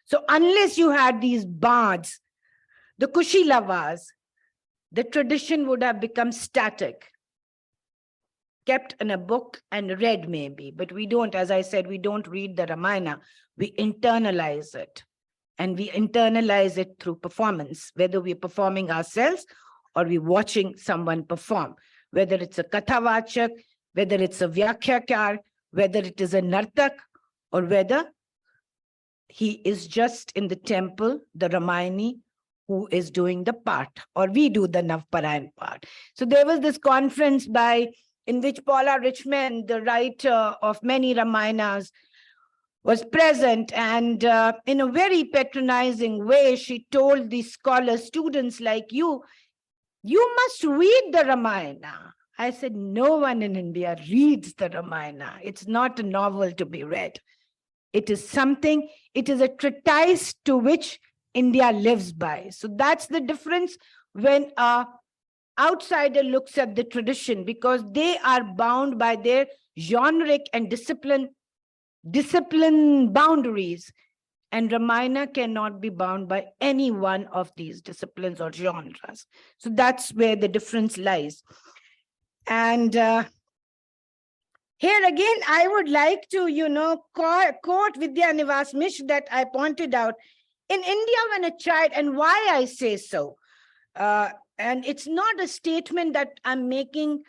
So unless you had these bards, the Kushi Lavas, the tradition would have become static, kept in a book and read maybe, but we don't, as I said, we don't read the Ramayana, we internalize it. And we internalize it through performance, whether we're performing ourselves or we're watching someone perform, whether it's a Kathavachak, whether it's a Vyakhyakar, whether it is a Nartak, or whether he is just in the temple, the Ramayani, who is doing the part, or we do the Navparayan part. So there was this conference in which Paula Richmond, the writer of many Ramayanas, was present, and in a very patronizing way, she told the scholars, students like you must read the Ramayana. I said, no one in India reads the Ramayana. It's not a novel to be read. It is something, it is a treatise to which India lives by. So that's the difference when an outsider looks at the tradition, because they are bound by their generic and discipline boundaries. And Ramayana cannot be bound by any one of these disciplines or genres. So that's where the difference lies. And here again, I would like to, quote Vidyanivas Mishra that I pointed out. In India, when a child, and why I say so, and it's not a statement that I'm making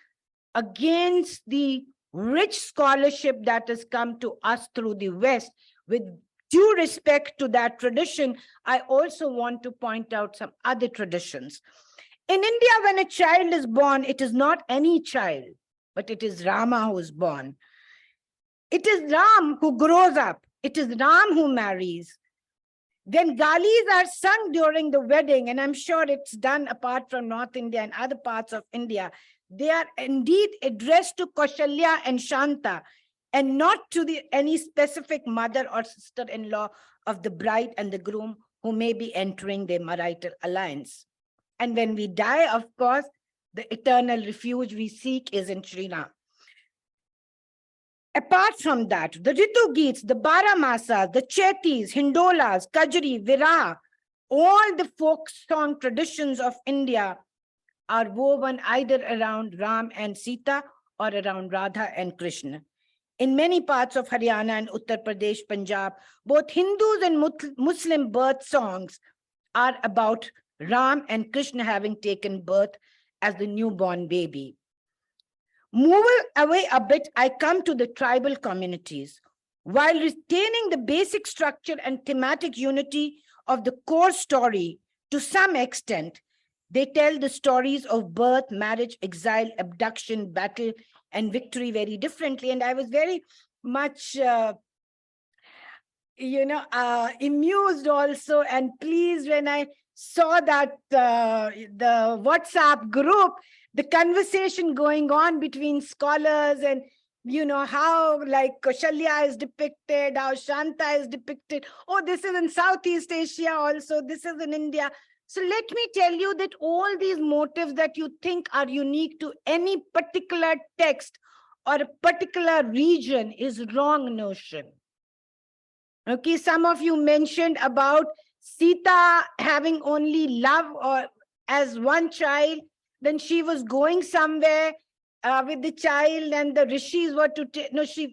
against the rich scholarship that has come to us through the West. With due respect to that tradition, I also want to point out some other traditions. In India, when a child is born, it is not any child, but it is Rama who is born. It is Ram who grows up. It is Ram who marries. Then galis are sung during the wedding, and I'm sure it's done apart from North India and other parts of India. They are indeed addressed to Kaushalya and Shanta, and not to any specific mother or sister-in-law of the bride and the groom who may be entering their marital alliance. And when we die, of course, the eternal refuge we seek is in Shri Ram. Apart from that, the Ritu Geets, the Baramasas, the Chetis, Hindolas, Kajri, Viraha, all the folk song traditions of India are woven either around Ram and Sita or around Radha and Krishna. In many parts of Haryana and Uttar Pradesh, Punjab, both Hindus and Muslim birth songs are about Ram and Krishna having taken birth as the newborn baby. Moving away a bit, I come to the tribal communities. While retaining the basic structure and thematic unity of the core story to some extent, they tell the stories of birth, marriage, exile, abduction, battle, and victory very differently. And I was very much, amused also and pleased when I saw that the WhatsApp group, the conversation going on between scholars and, how like Kaushalya is depicted, how Shanta is depicted. Oh, this is in Southeast Asia also, this is in India. So let me tell you that all these motives that you think are unique to any particular text or a particular region is wrong notion. Okay, some of you mentioned about Sita having only love or as one child, then she was going somewhere with the child and the rishis were to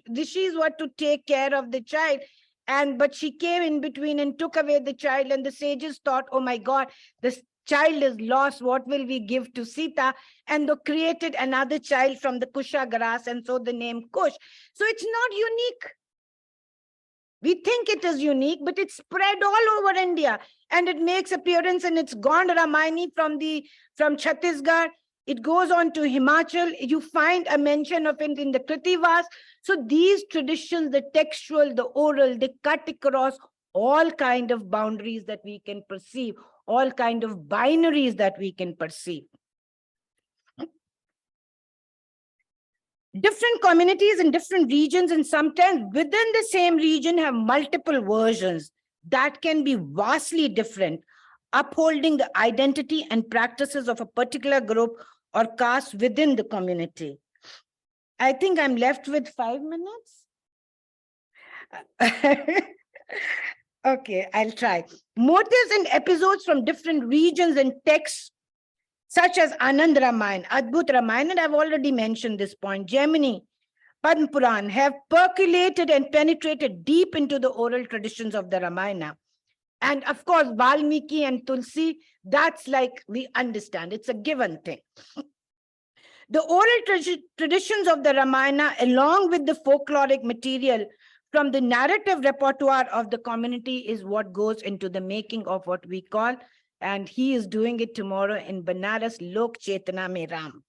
rishis were to take care of the child. But she came in between and took away the child, and the sages thought, oh my God, this child is lost. What will we give to Sita? And they created another child from the Kusha grass, and so the name Kush. So it's not unique. We think it is unique, but it's spread all over India, and it makes appearance in its Gond Ramayani from Chhattisgarh. It goes on to Himachal. You find a mention of it in the Kritivas. So these traditions, the textual, the oral, they cut across all kind of boundaries that we can perceive, all kind of binaries that we can perceive. Different communities in different regions and sometimes within the same region have multiple versions that can be vastly different, upholding the identity and practices of a particular group or caste within the community. I think I'm left with 5 minutes. Okay, I'll try. Motives and episodes from different regions and texts, such as Anand Ramayana, Adbhut Ramayana, and I've already mentioned this point, Gemini, Padma Puran, have percolated and penetrated deep into the oral traditions of the Ramayana. And of course, Valmiki and Tulsi, that's like we understand, it's a given thing. The oral traditions of the Ramayana, along with the folkloric material from the narrative repertoire of the community, is what goes into the making of what we call, and he is doing it tomorrow in Banaras, Lok Chetana Mein Ram.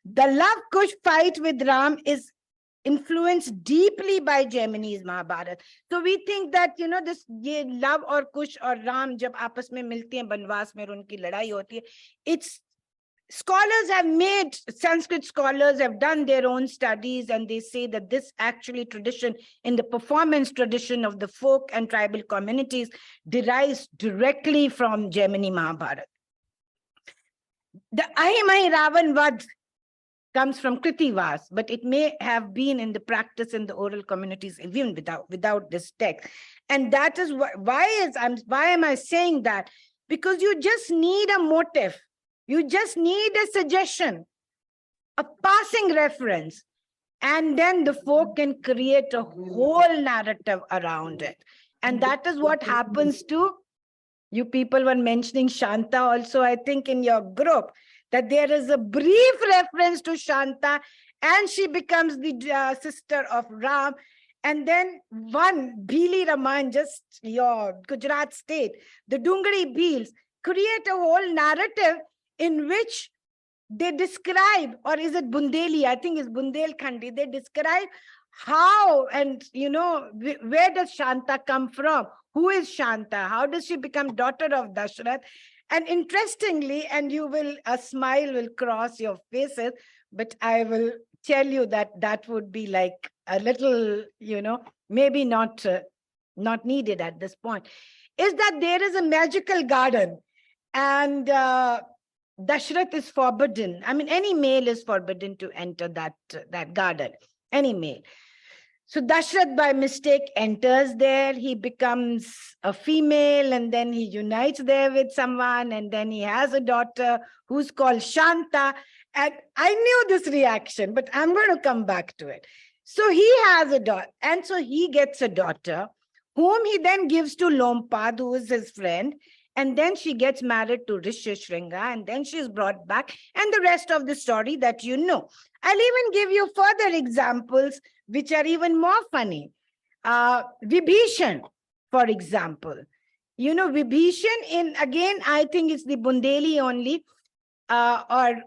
The love Kush fight with Ram is influenced deeply by Gemini's Mahabharata. So we think that, this love or Kush or Ram, jab aapas mein milte hain, banvas mein unki ladai hoti hai, it's scholars have made, Sanskrit scholars have done their own studies, and they say that this actually tradition in the performance tradition of the folk and tribal communities derives directly from Gemini Mahabharata. The Ahimai Ravan Vad comes from Kritivas, but it may have been in the practice in the oral communities even without this text. And that is why am I saying that? Because you just need a motive. You just need a suggestion, a passing reference, and then the folk can create a whole narrative around it. And that is what happens to you people when mentioning Shanta also, I think in your group, that there is a brief reference to Shanta and she becomes the sister of Ram. And then one Bhili Raman, just your Gujarat state, the Dungari Bhils, create a whole narrative in which they describe, or is it Bundeli? I think it's Bundelkhandi. They describe how and, where does Shanta come from? Who is Shanta? How does she become daughter of Dashrath? And interestingly, and a smile will cross your faces, but I will tell you that would be like a little, maybe not not needed at this point, is that there is a magical garden and Dashrath is forbidden. I mean, any male is forbidden to enter that garden, any male. So Dashrath by mistake enters there, he becomes a female and then he unites there with someone and then he has a daughter who's called Shanta. And I knew this reaction, but I'm going to come back to it. So he has a daughter and so he gets a daughter whom he then gives to Lompad, who is his friend. And then she gets married to Rishishringa and then she's brought back and the rest of the story that you know. I'll even give you further examples which are even more funny. Vibhishan, for example. You know, Vibhishan again, I think it's the Bundeli only or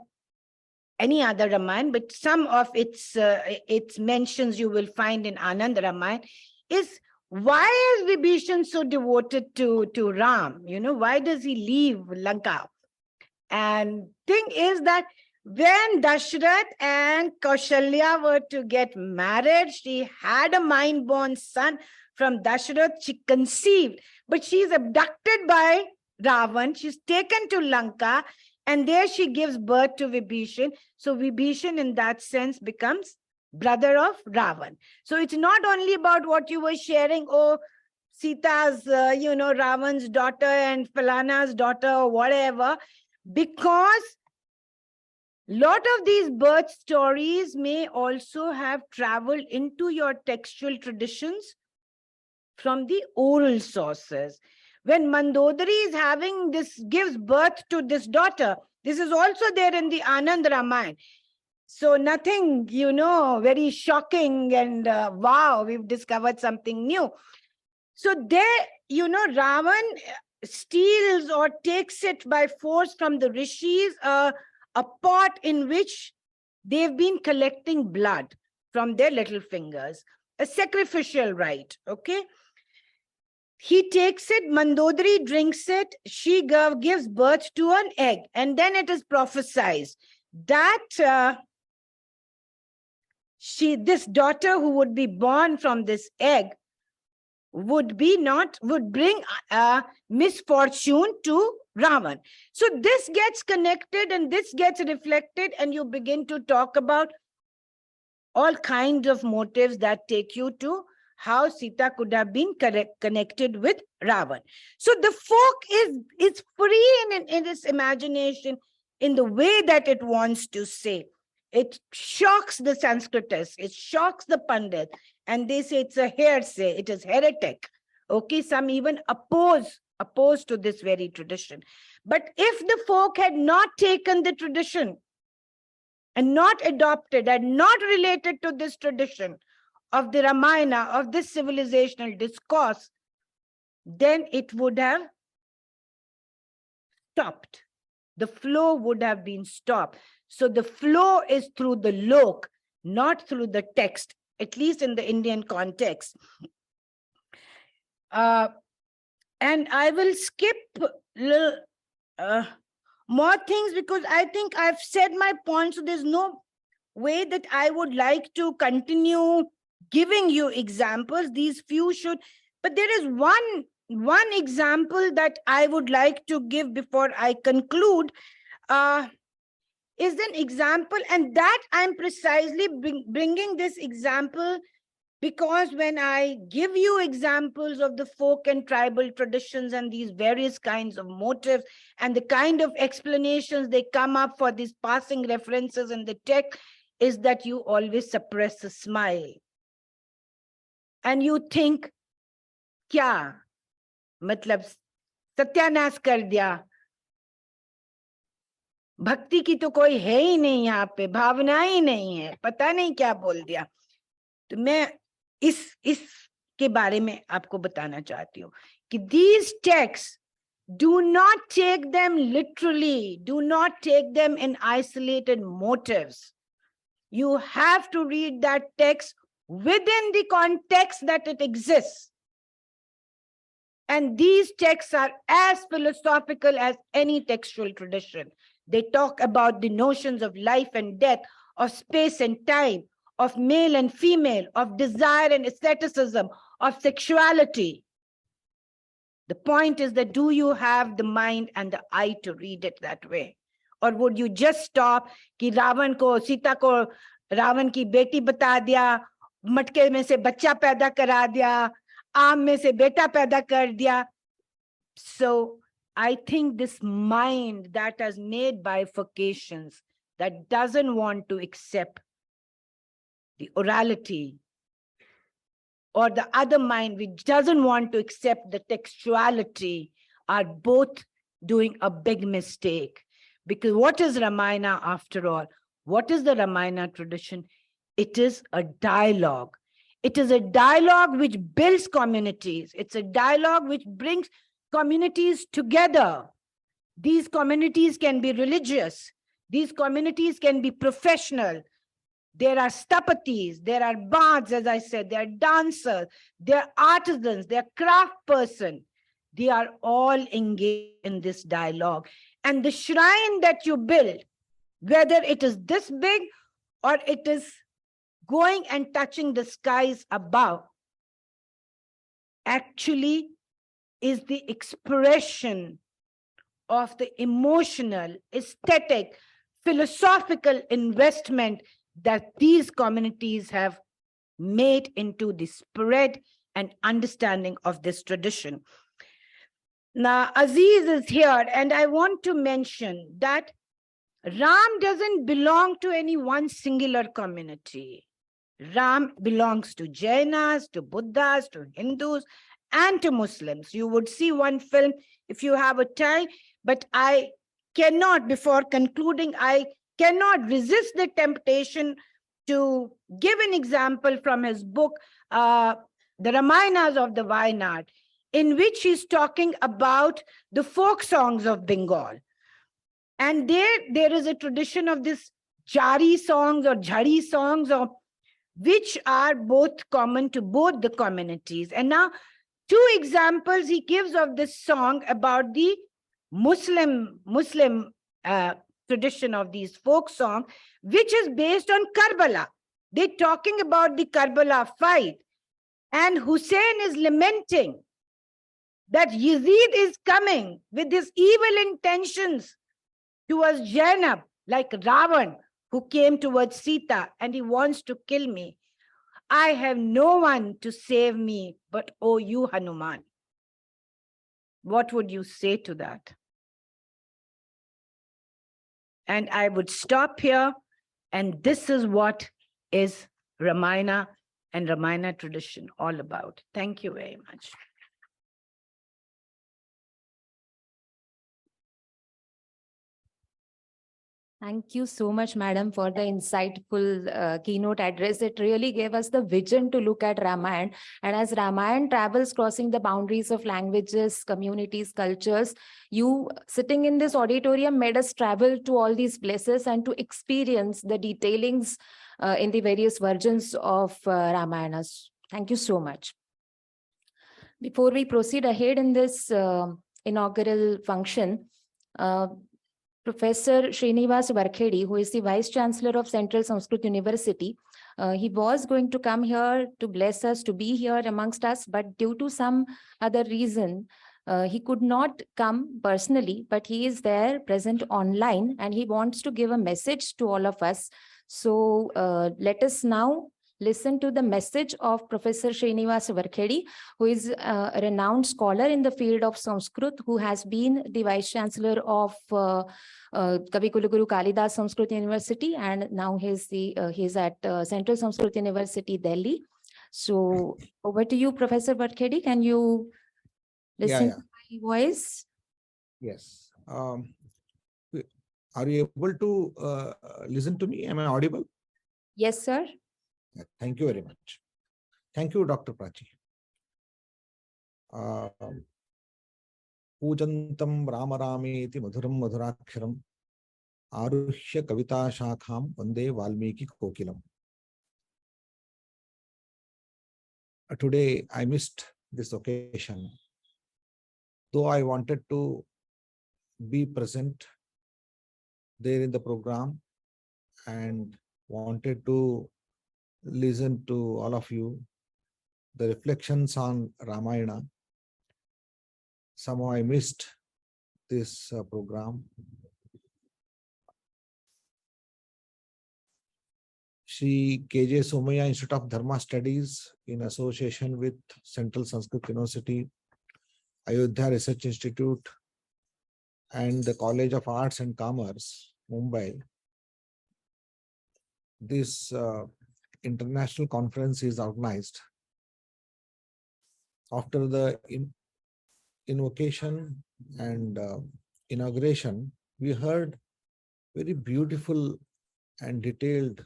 any other Ramayana, but some of its mentions you will find in Anand Ramayana is why is Vibhishan so devoted to Ram? You know, why does he leave Lanka? And thing is that when Dashrath and Kaushalya were to get married, she had a mind-born son from Dashrath. She conceived, but she's abducted by Ravan. She's taken to Lanka, and there she gives birth to Vibhishan. So Vibhishan, in that sense, becomes brother of Ravan. So it's not only about what you were sharing, oh, Sita's, Ravan's daughter and Falana's daughter or whatever, because a lot of these birth stories may also have traveled into your textual traditions from the oral sources. When Mandodari is having this, gives birth to this daughter, this is also there in the Anand Ramayana. So nothing, very shocking and wow, we've discovered something new. So there, Ravan steals or takes it by force from the rishis, a pot in which they've been collecting blood from their little fingers, a sacrificial rite, okay? He takes it, Mandodari drinks it, she gives birth to an egg, and then it is prophesied that this daughter who would be born from this egg would bring misfortune to Ravan. So this gets connected and this gets reflected, and you begin to talk about all kinds of motives that take you to how Sita could have been connected with Ravan. So the folk is free in its imagination in the way that it wants to say. It shocks the Sanskritists, it shocks the Pandit, and they say it's a heresy, it is heretic. Okay, some even opposed to this very tradition. But if the folk had not taken the tradition and not adopted and not related to this tradition of the Ramayana, of this civilizational discourse, then it would have stopped. The flow would have been stopped. So the flow is through the lok, not through the text, at least in the Indian context. And I will skip little more things because I think I've said my point. So there's no way that I would like to continue giving you examples. These few should, but there is one example that I would like to give before I conclude. Is an example, and that I'm precisely bringing this example because when I give you examples of the folk and tribal traditions and these various kinds of motives and the kind of explanations they come up for these passing references in the text, is that you always suppress a smile. And you think, kya? Matlab, satyanas kar diya. भक्ति की तो कोई है ही नहीं यहाँ पे, भावना ही नहीं है, पता नहीं क्या बोल दिया. तो मैं इस के बारे में आपको बताना चाहती हूँ कि these texts, do not take them literally, do not take them in isolated motives. You have to read that text within the context that it exists. And these texts are as philosophical as any textual tradition. They talk about the notions of life and death, of space and time, of male and female, of desire and asceticism, of sexuality. The point is that do you have the mind and the eye to read it that way? Or would you just stop कि रावण को सीता को रावण की बेटी बता दिया, मटके में से बच्चा पैदा करा दिया, आम में से बेटा पैदा कर दिया? So I think this mind that has made bifurcations, that doesn't want to accept the orality, or the other mind which doesn't want to accept the textuality, are both doing a big mistake. Because what is Ramayana after all? What is the Ramayana tradition? It is a dialogue. It is a dialogue which builds communities. It's a dialogue which brings communities together. These communities can be religious. These communities can be professional. There are stapatis, there are bards, as I said, there are dancers, there are artisans, there are craft person. They are all engaged in this dialogue. And the shrine that you build, whether it is this big or it is going and touching the skies above, actually is the expression of the emotional, aesthetic, philosophical investment that these communities have made into the spread and understanding of this tradition. Now, Aziz is here, and I want to mention that Ram doesn't belong to any one singular community. Ram belongs to Jainas, to Buddhas, to Hindus, and to Muslims. You would see one film if you have a time, but I cannot, before concluding, I cannot resist the temptation to give an example from his book, The Ramayanas of the Wayanad, in which he's talking about the folk songs of Bengal. And there is a tradition of this Jari songs or Jhari songs, or which are both common to both the communities. And now, two examples he gives of this song about the Muslim tradition of these folk songs, which is based on Karbala. They're talking about the Karbala fight. And Hussein is lamenting that Yazid is coming with his evil intentions towards Zainab, like Ravan, who came towards Sita, and he wants to kill me. I have no one to save me but, oh, you, Hanuman. What would you say to that? And I would stop here. And this is what is Ramayana and Ramayana tradition all about. Thank you very much. Thank you so much, Madam, for the insightful keynote address. It really gave us the vision to look at Ramayana. And as Ramayana travels crossing the boundaries of languages, communities, cultures, you sitting in this auditorium made us travel to all these places and to experience the detailings in the various versions of Ramayanas. Thank you so much. Before we proceed ahead in this inaugural function, Professor Shrinivas Varkhedi, who is the Vice-Chancellor of Central Sanskrit University, he was going to come here to bless us, to be here amongst us, but due to some other reason, he could not come personally, but he is there present online and he wants to give a message to all of us. So let us now listen to the message of Professor Shrinivas Varkhedi, who is a renowned scholar in the field of Sanskrit, who has been the Vice-Chancellor of Kavi Kulaguru Kalidas Sanskrit University, and now he's at Central Sanskrit University, Delhi. So over to you, Professor Varkhedi. Can you listen to my voice? Yes. Are you able to listen to me? Am I audible? Yes, sir. Thank you very much. Thank you, Dr. Prachi. Pujantam Rama Rameti Madhuram Madhuraksharam Aruhya Kavita Shakham Vande Valmiki Kokilam. Today I missed this occasion, though I wanted to be present there in the program and wanted to listen to all of you. the reflections on Ramayana. Somehow I missed this program. Shri K.J. Somaiya Institute of Dharma Studies, in association with Central Sanskrit University, Ayodhya Research Institute, and the College of Arts and Commerce, Mumbai. This international conference is organized. After the invocation and inauguration, we heard very beautiful and detailed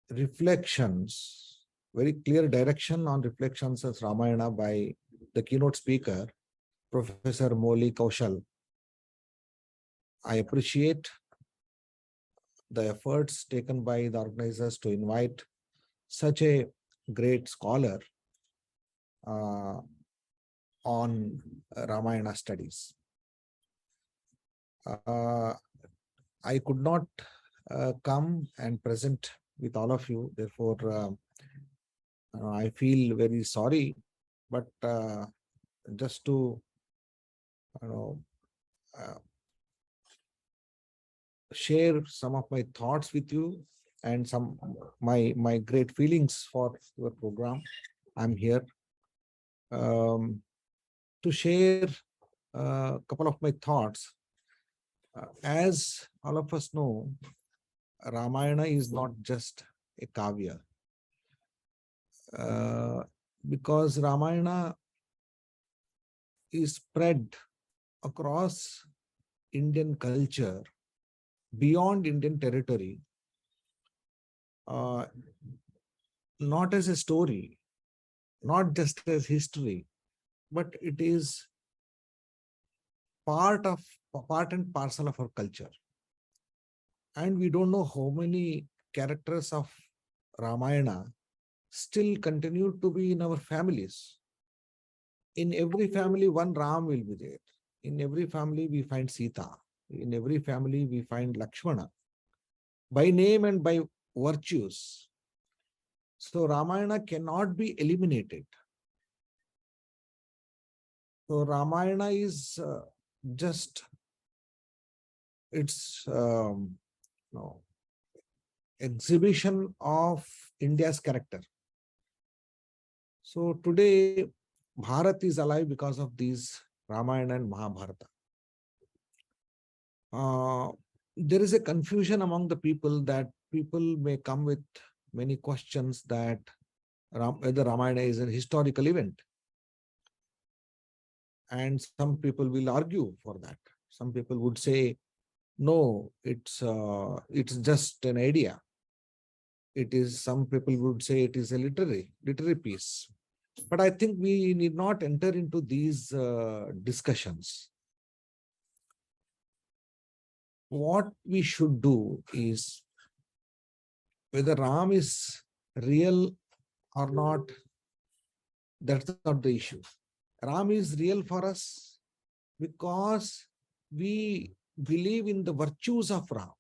reflections, very clear direction on reflections of Ramayana by the keynote speaker, Professor Molly Kaushal. I appreciate the efforts taken by the organizers to invite such a great scholar on Ramayana studies. I could not come and present with all of you, therefore I feel very sorry, but just to share some of my thoughts with you and some my great feelings for your program, I'm here to share a couple of my thoughts. As all of us know, Ramayana is not just a kavya, because Ramayana is spread across Indian culture, beyond Indian territory, not as a story, not just as history, but it is part and parcel of our culture. And we don't know how many characters of Ramayana still continue to be in our families. In every family, one Ram will be there. In every family, we find Sita. In every family, we find Lakshmana, by name and by virtues. So Ramayana cannot be eliminated. So Ramayana is just its exhibition of India's character. So today, Bharat is alive because of these Ramayana and Mahabharata. There is a confusion among the people that people may come with many questions that whether Ramayana is a historical event. And some people will argue for that. Some people would say, no, it's just an idea. It is, some people would say it is a literary piece. But I think we need not enter into these discussions. What we should do is, whether Ram is real or not, that's not the issue. Ram is real for us because we believe in the virtues of Ram.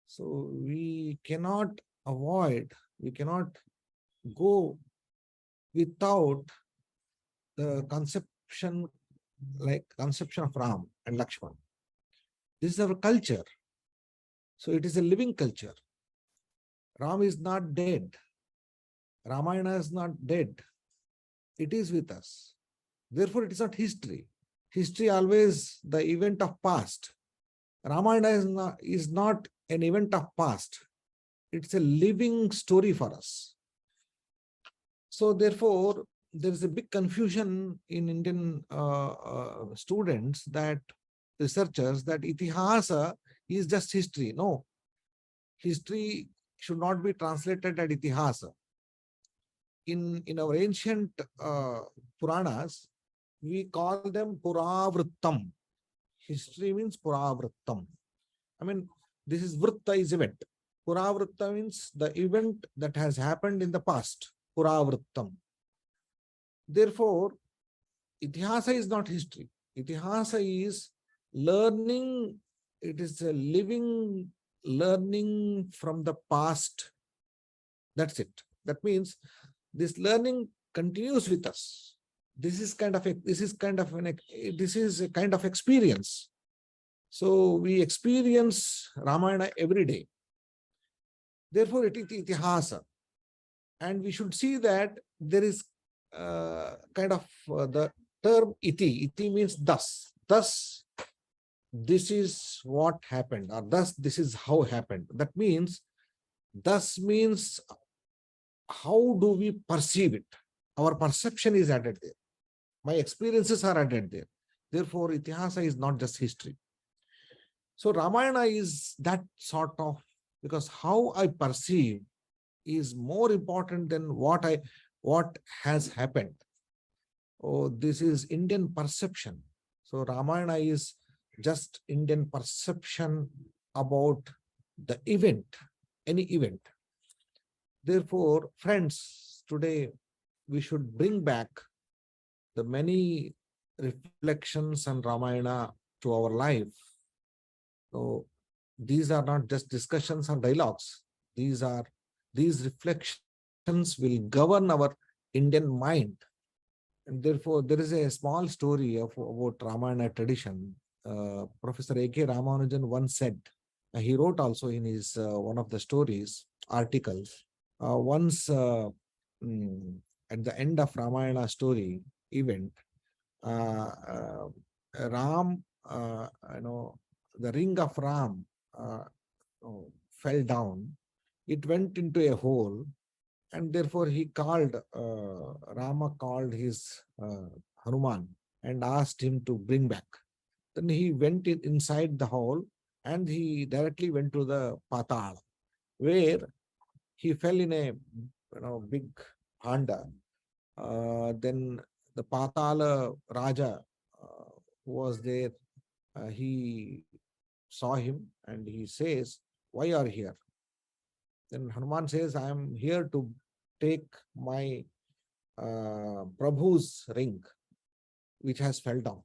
So we cannot avoid, we cannot go without the conception of Ram and Lakshman. This is our culture. So it is a living culture. Ram is not dead. Ramayana is not dead. It is with us. Therefore, it is not history. History always the event of past. Ramayana is not an event of past. It's a living story for us. So therefore, there is a big confusion in Indian students, that researchers, that Itihasa is just history. No, history should not be translated as Itihasa. In our ancient Puranas, we call them Puravrittam. History means Puravrittam. I mean, this is Vritta is event. Puravritta means the event that has happened in the past. Puravrittam. Therefore, Itihasa is not history. Itihasa is learning. It is a living learning from the past. That's it. That means this learning continues with us. This is a kind of experience. So we experience Ramayana every day. Therefore, it is itihasa. And we should see that there is the term iti. Iti means thus. Thus, this is what happened, or thus, this is how happened. That means, thus means how do we perceive it? Our perception is added there. My experiences are added there. Therefore, itihasa is not just history. So Ramayana is that sort of, because how I perceive is more important than what has happened. Oh, this is Indian perception. So Ramayana is just Indian perception about the event, any event. Therefore, friends, today we should bring back the many reflections on Ramayana to our life. So these are not just discussions or dialogues. These reflections will govern our Indian mind. And therefore, there is a small story about Ramayana tradition. Professor A.K. Ramanujan once said, he wrote also in his one of the stories, articles, once at the end of Ramayana story event, Ram, the ring of Ram fell down. It went into a hole, and therefore he called, Rama called his Hanuman and asked him to bring back. Then he went inside the hole and he directly went to the Patal, where he fell in a big handa. Then the Patala Raja who was there, he saw him and he says, "Why are you here?" Then Hanuman says, "I am here to take my Prabhu's ring, which has fell down."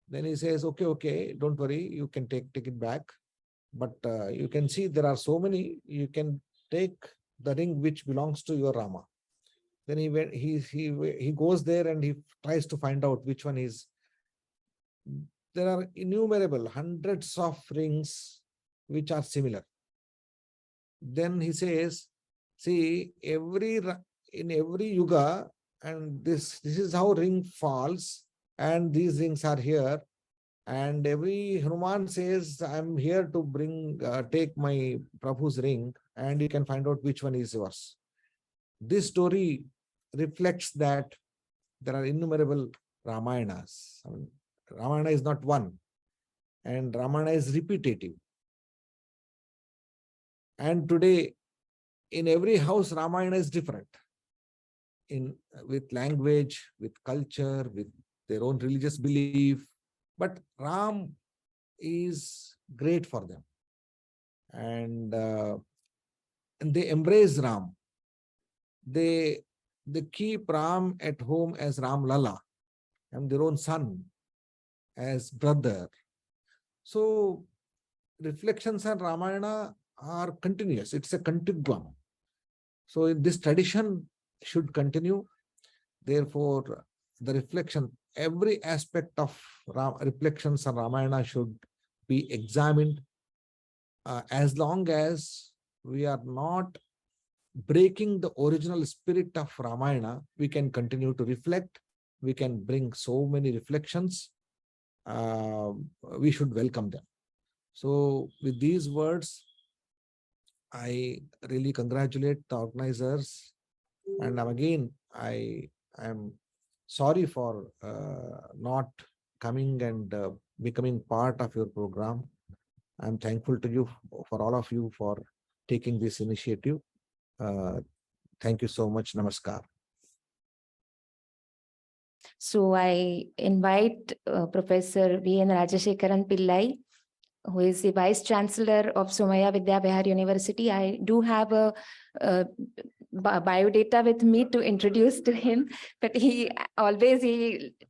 Then he says, okay, don't worry, you can take it back. But you can see there are so many, you can take the ring which belongs to your Rama. Then he goes there and he tries to find out which one is. There are innumerable, hundreds of rings which are similar. Then he says, see, in every yuga, and this is how ring falls, and these rings are here. And every Hanuman says, I'm here to take my Prabhu's ring, and you can find out which one is yours. This story reflects that there are innumerable Ramayanas. I mean, Ramayana is not one, and Ramayana is repetitive. And today, in every house, Ramayana is different. With language, with culture, with their own religious belief. But Ram is great for them. And they embrace Ram. They keep Ram at home as Ram Lala, and their own son as brother. So reflections on Ramayana are continuous. It's a continuum. So this tradition should continue. Therefore, the reflection, every aspect of reflections on Ramayana should be examined. As long as we are not breaking the original spirit of Ramayana, we can continue to reflect. We can bring so many reflections. We should welcome them. So with these words, I really congratulate the organizers. And again, I am sorry for not coming and becoming part of your program. I'm thankful to you, for all of you, for taking this initiative. Thank you so much. Namaskar. So I invite Professor V.N. Rajashekaran Pillai, who is the Vice-Chancellor of Somaiya Vidyavihar University. I do have a biodata with me to introduce to him, but he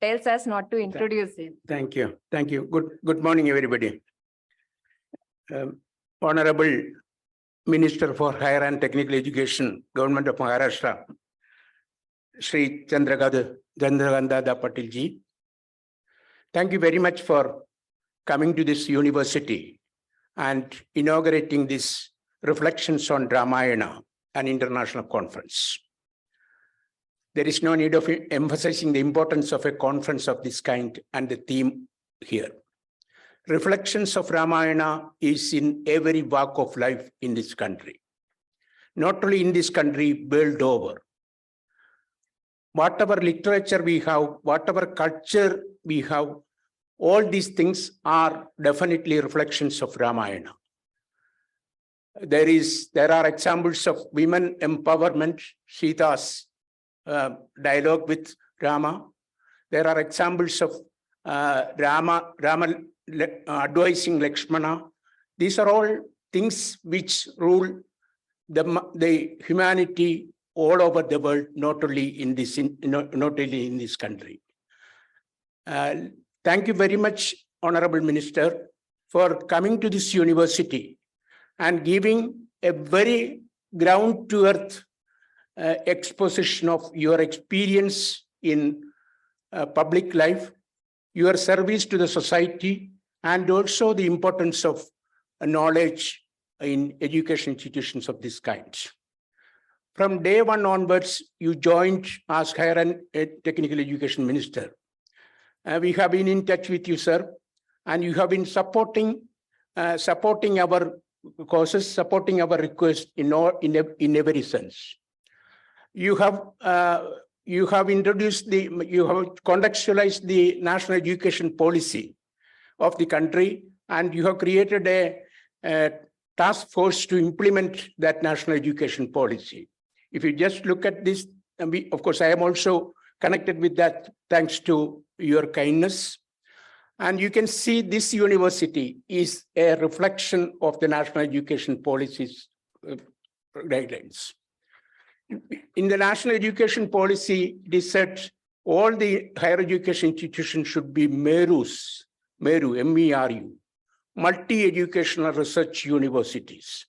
tells us not to introduce him. Thank you. Thank you. Good morning, everybody. Honorable Minister for Higher and Technical Education, Government of Maharashtra, Shri Chandrakant Patil ji. Thank you very much for coming to this university and inaugurating this Reflections on Ramayana, an international conference. There is no need of emphasizing the importance of a conference of this kind and the theme here. Reflections of Ramayana is in every walk of life in this country. Not only in this country, world over. Whatever literature we have, whatever culture we have, all these things are definitely reflections of Ramayana. There are examples of women empowerment, Sita's dialogue with Rama. There are examples of Rama advising Lakshmana. These are all things which rule the humanity all over the world, not only in this country. Thank you very much, Honorable Minister, for coming to this university and giving a very ground-to-earth exposition of your experience in public life, your service to the society, and also the importance of knowledge in education institutions of this kind. From day one onwards, you joined as Higher and Technical Education Minister. We have been in touch with you, sir, and you have been supporting our causes, supporting our request in every sense. You have contextualized the national education policy of the country, and you have created a task force to implement that national education policy. If you just look at this, of course, I am also connected with that thanks to your kindness. And you can see this university is a reflection of the national education policies guidelines. In the national education policy, it is said all the higher education institutions should be MERU, M-E-R-U, multi-educational research universities.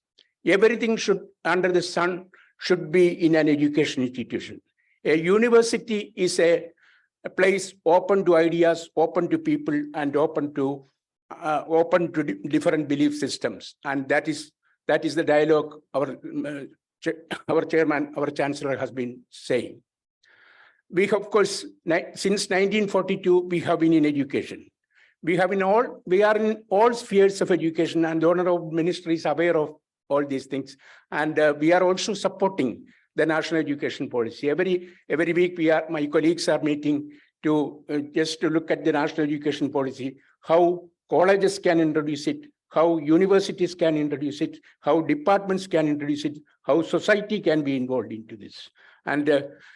Everything should, under the sun, should be in an education institution. A university is a place open to ideas, open to people, and open to different belief systems. And that is the dialogue our chairman, our chancellor has been saying. We have, of course, since 1942, we have been in education. We are in all spheres of education, and the Honorable Minister is aware of all these things. And we are also supporting the national education policy. Every week, my colleagues are meeting to just to look at the national education policy, how colleges can introduce it, how universities can introduce it, how departments can introduce it, how society can be involved into this. And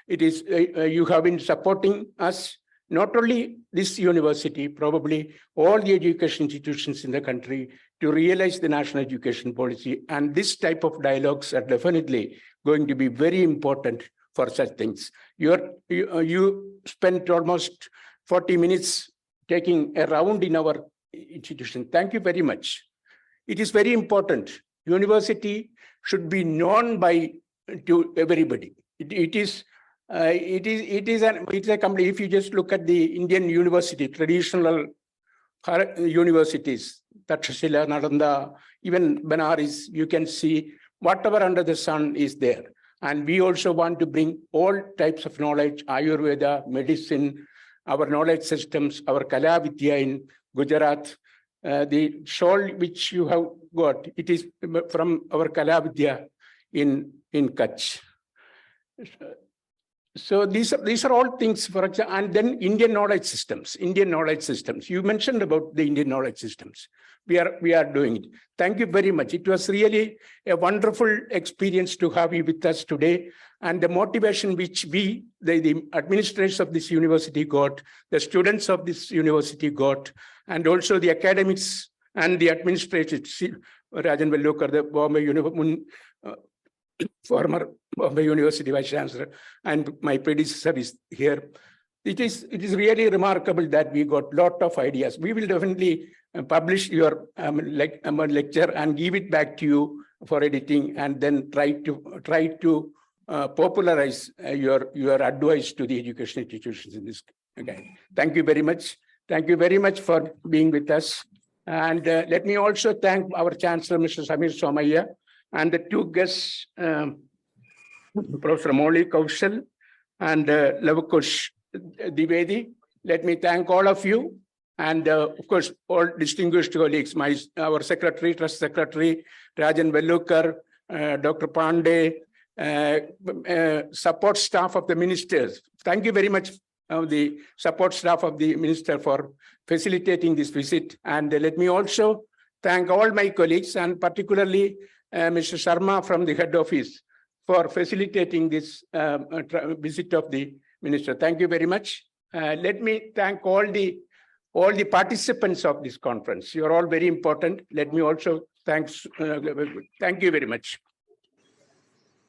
you have been supporting us, not only this university, probably all the education institutions in the country, to realize the national education policy. And this type of dialogues are definitely going to be very important for such things. You spent almost 40 minutes taking a round in our institution. Thank you very much. It is very important. University should be known to everybody. It's a company. If you just look at the Indian university, traditional universities, Takshashila, Nalanda, even Benares, you can see whatever under the sun is there. And we also want to bring all types of knowledge, Ayurveda, medicine, our knowledge systems, our Kala Vidya in Gujarat. The shawl which you have got, it is from our Kala Vidya in Kutch. So these are all things, for example, and then Indian knowledge systems. You mentioned about the Indian knowledge systems. We are doing it. Thank you very much. It was really a wonderful experience to have you with us today. And the motivation which the administrators of this university got, the students of this university got, and also the academics and the administrators, Rajan Vellokar, the Bombay former Bombay University Vice-Chancellor, and my predecessor is here. It is really remarkable that we got a lot of ideas. We will definitely publish your lecture and give it back to you for editing, and then try to popularize your advice to the education institutions in this. Okay, thank you very much. Thank you very much for being with us. And let me also thank our Chancellor, Mr. Samir Somaiya, and the two guests, Professor Molly Kaushal and Luvkush Dwivedi. Let me thank all of you. And of course, all distinguished colleagues, our secretary, trust secretary, Rajan Vellukar, Dr. Pandey, support staff of the ministers. Thank you very much, the support staff of the minister, for facilitating this visit. And let me also thank all my colleagues, and particularly Mr. Sharma from the head office, for facilitating this visit of the minister. Thank you very much. Let me thank all the participants of this conference. You are all very important. Let me also thank you very much.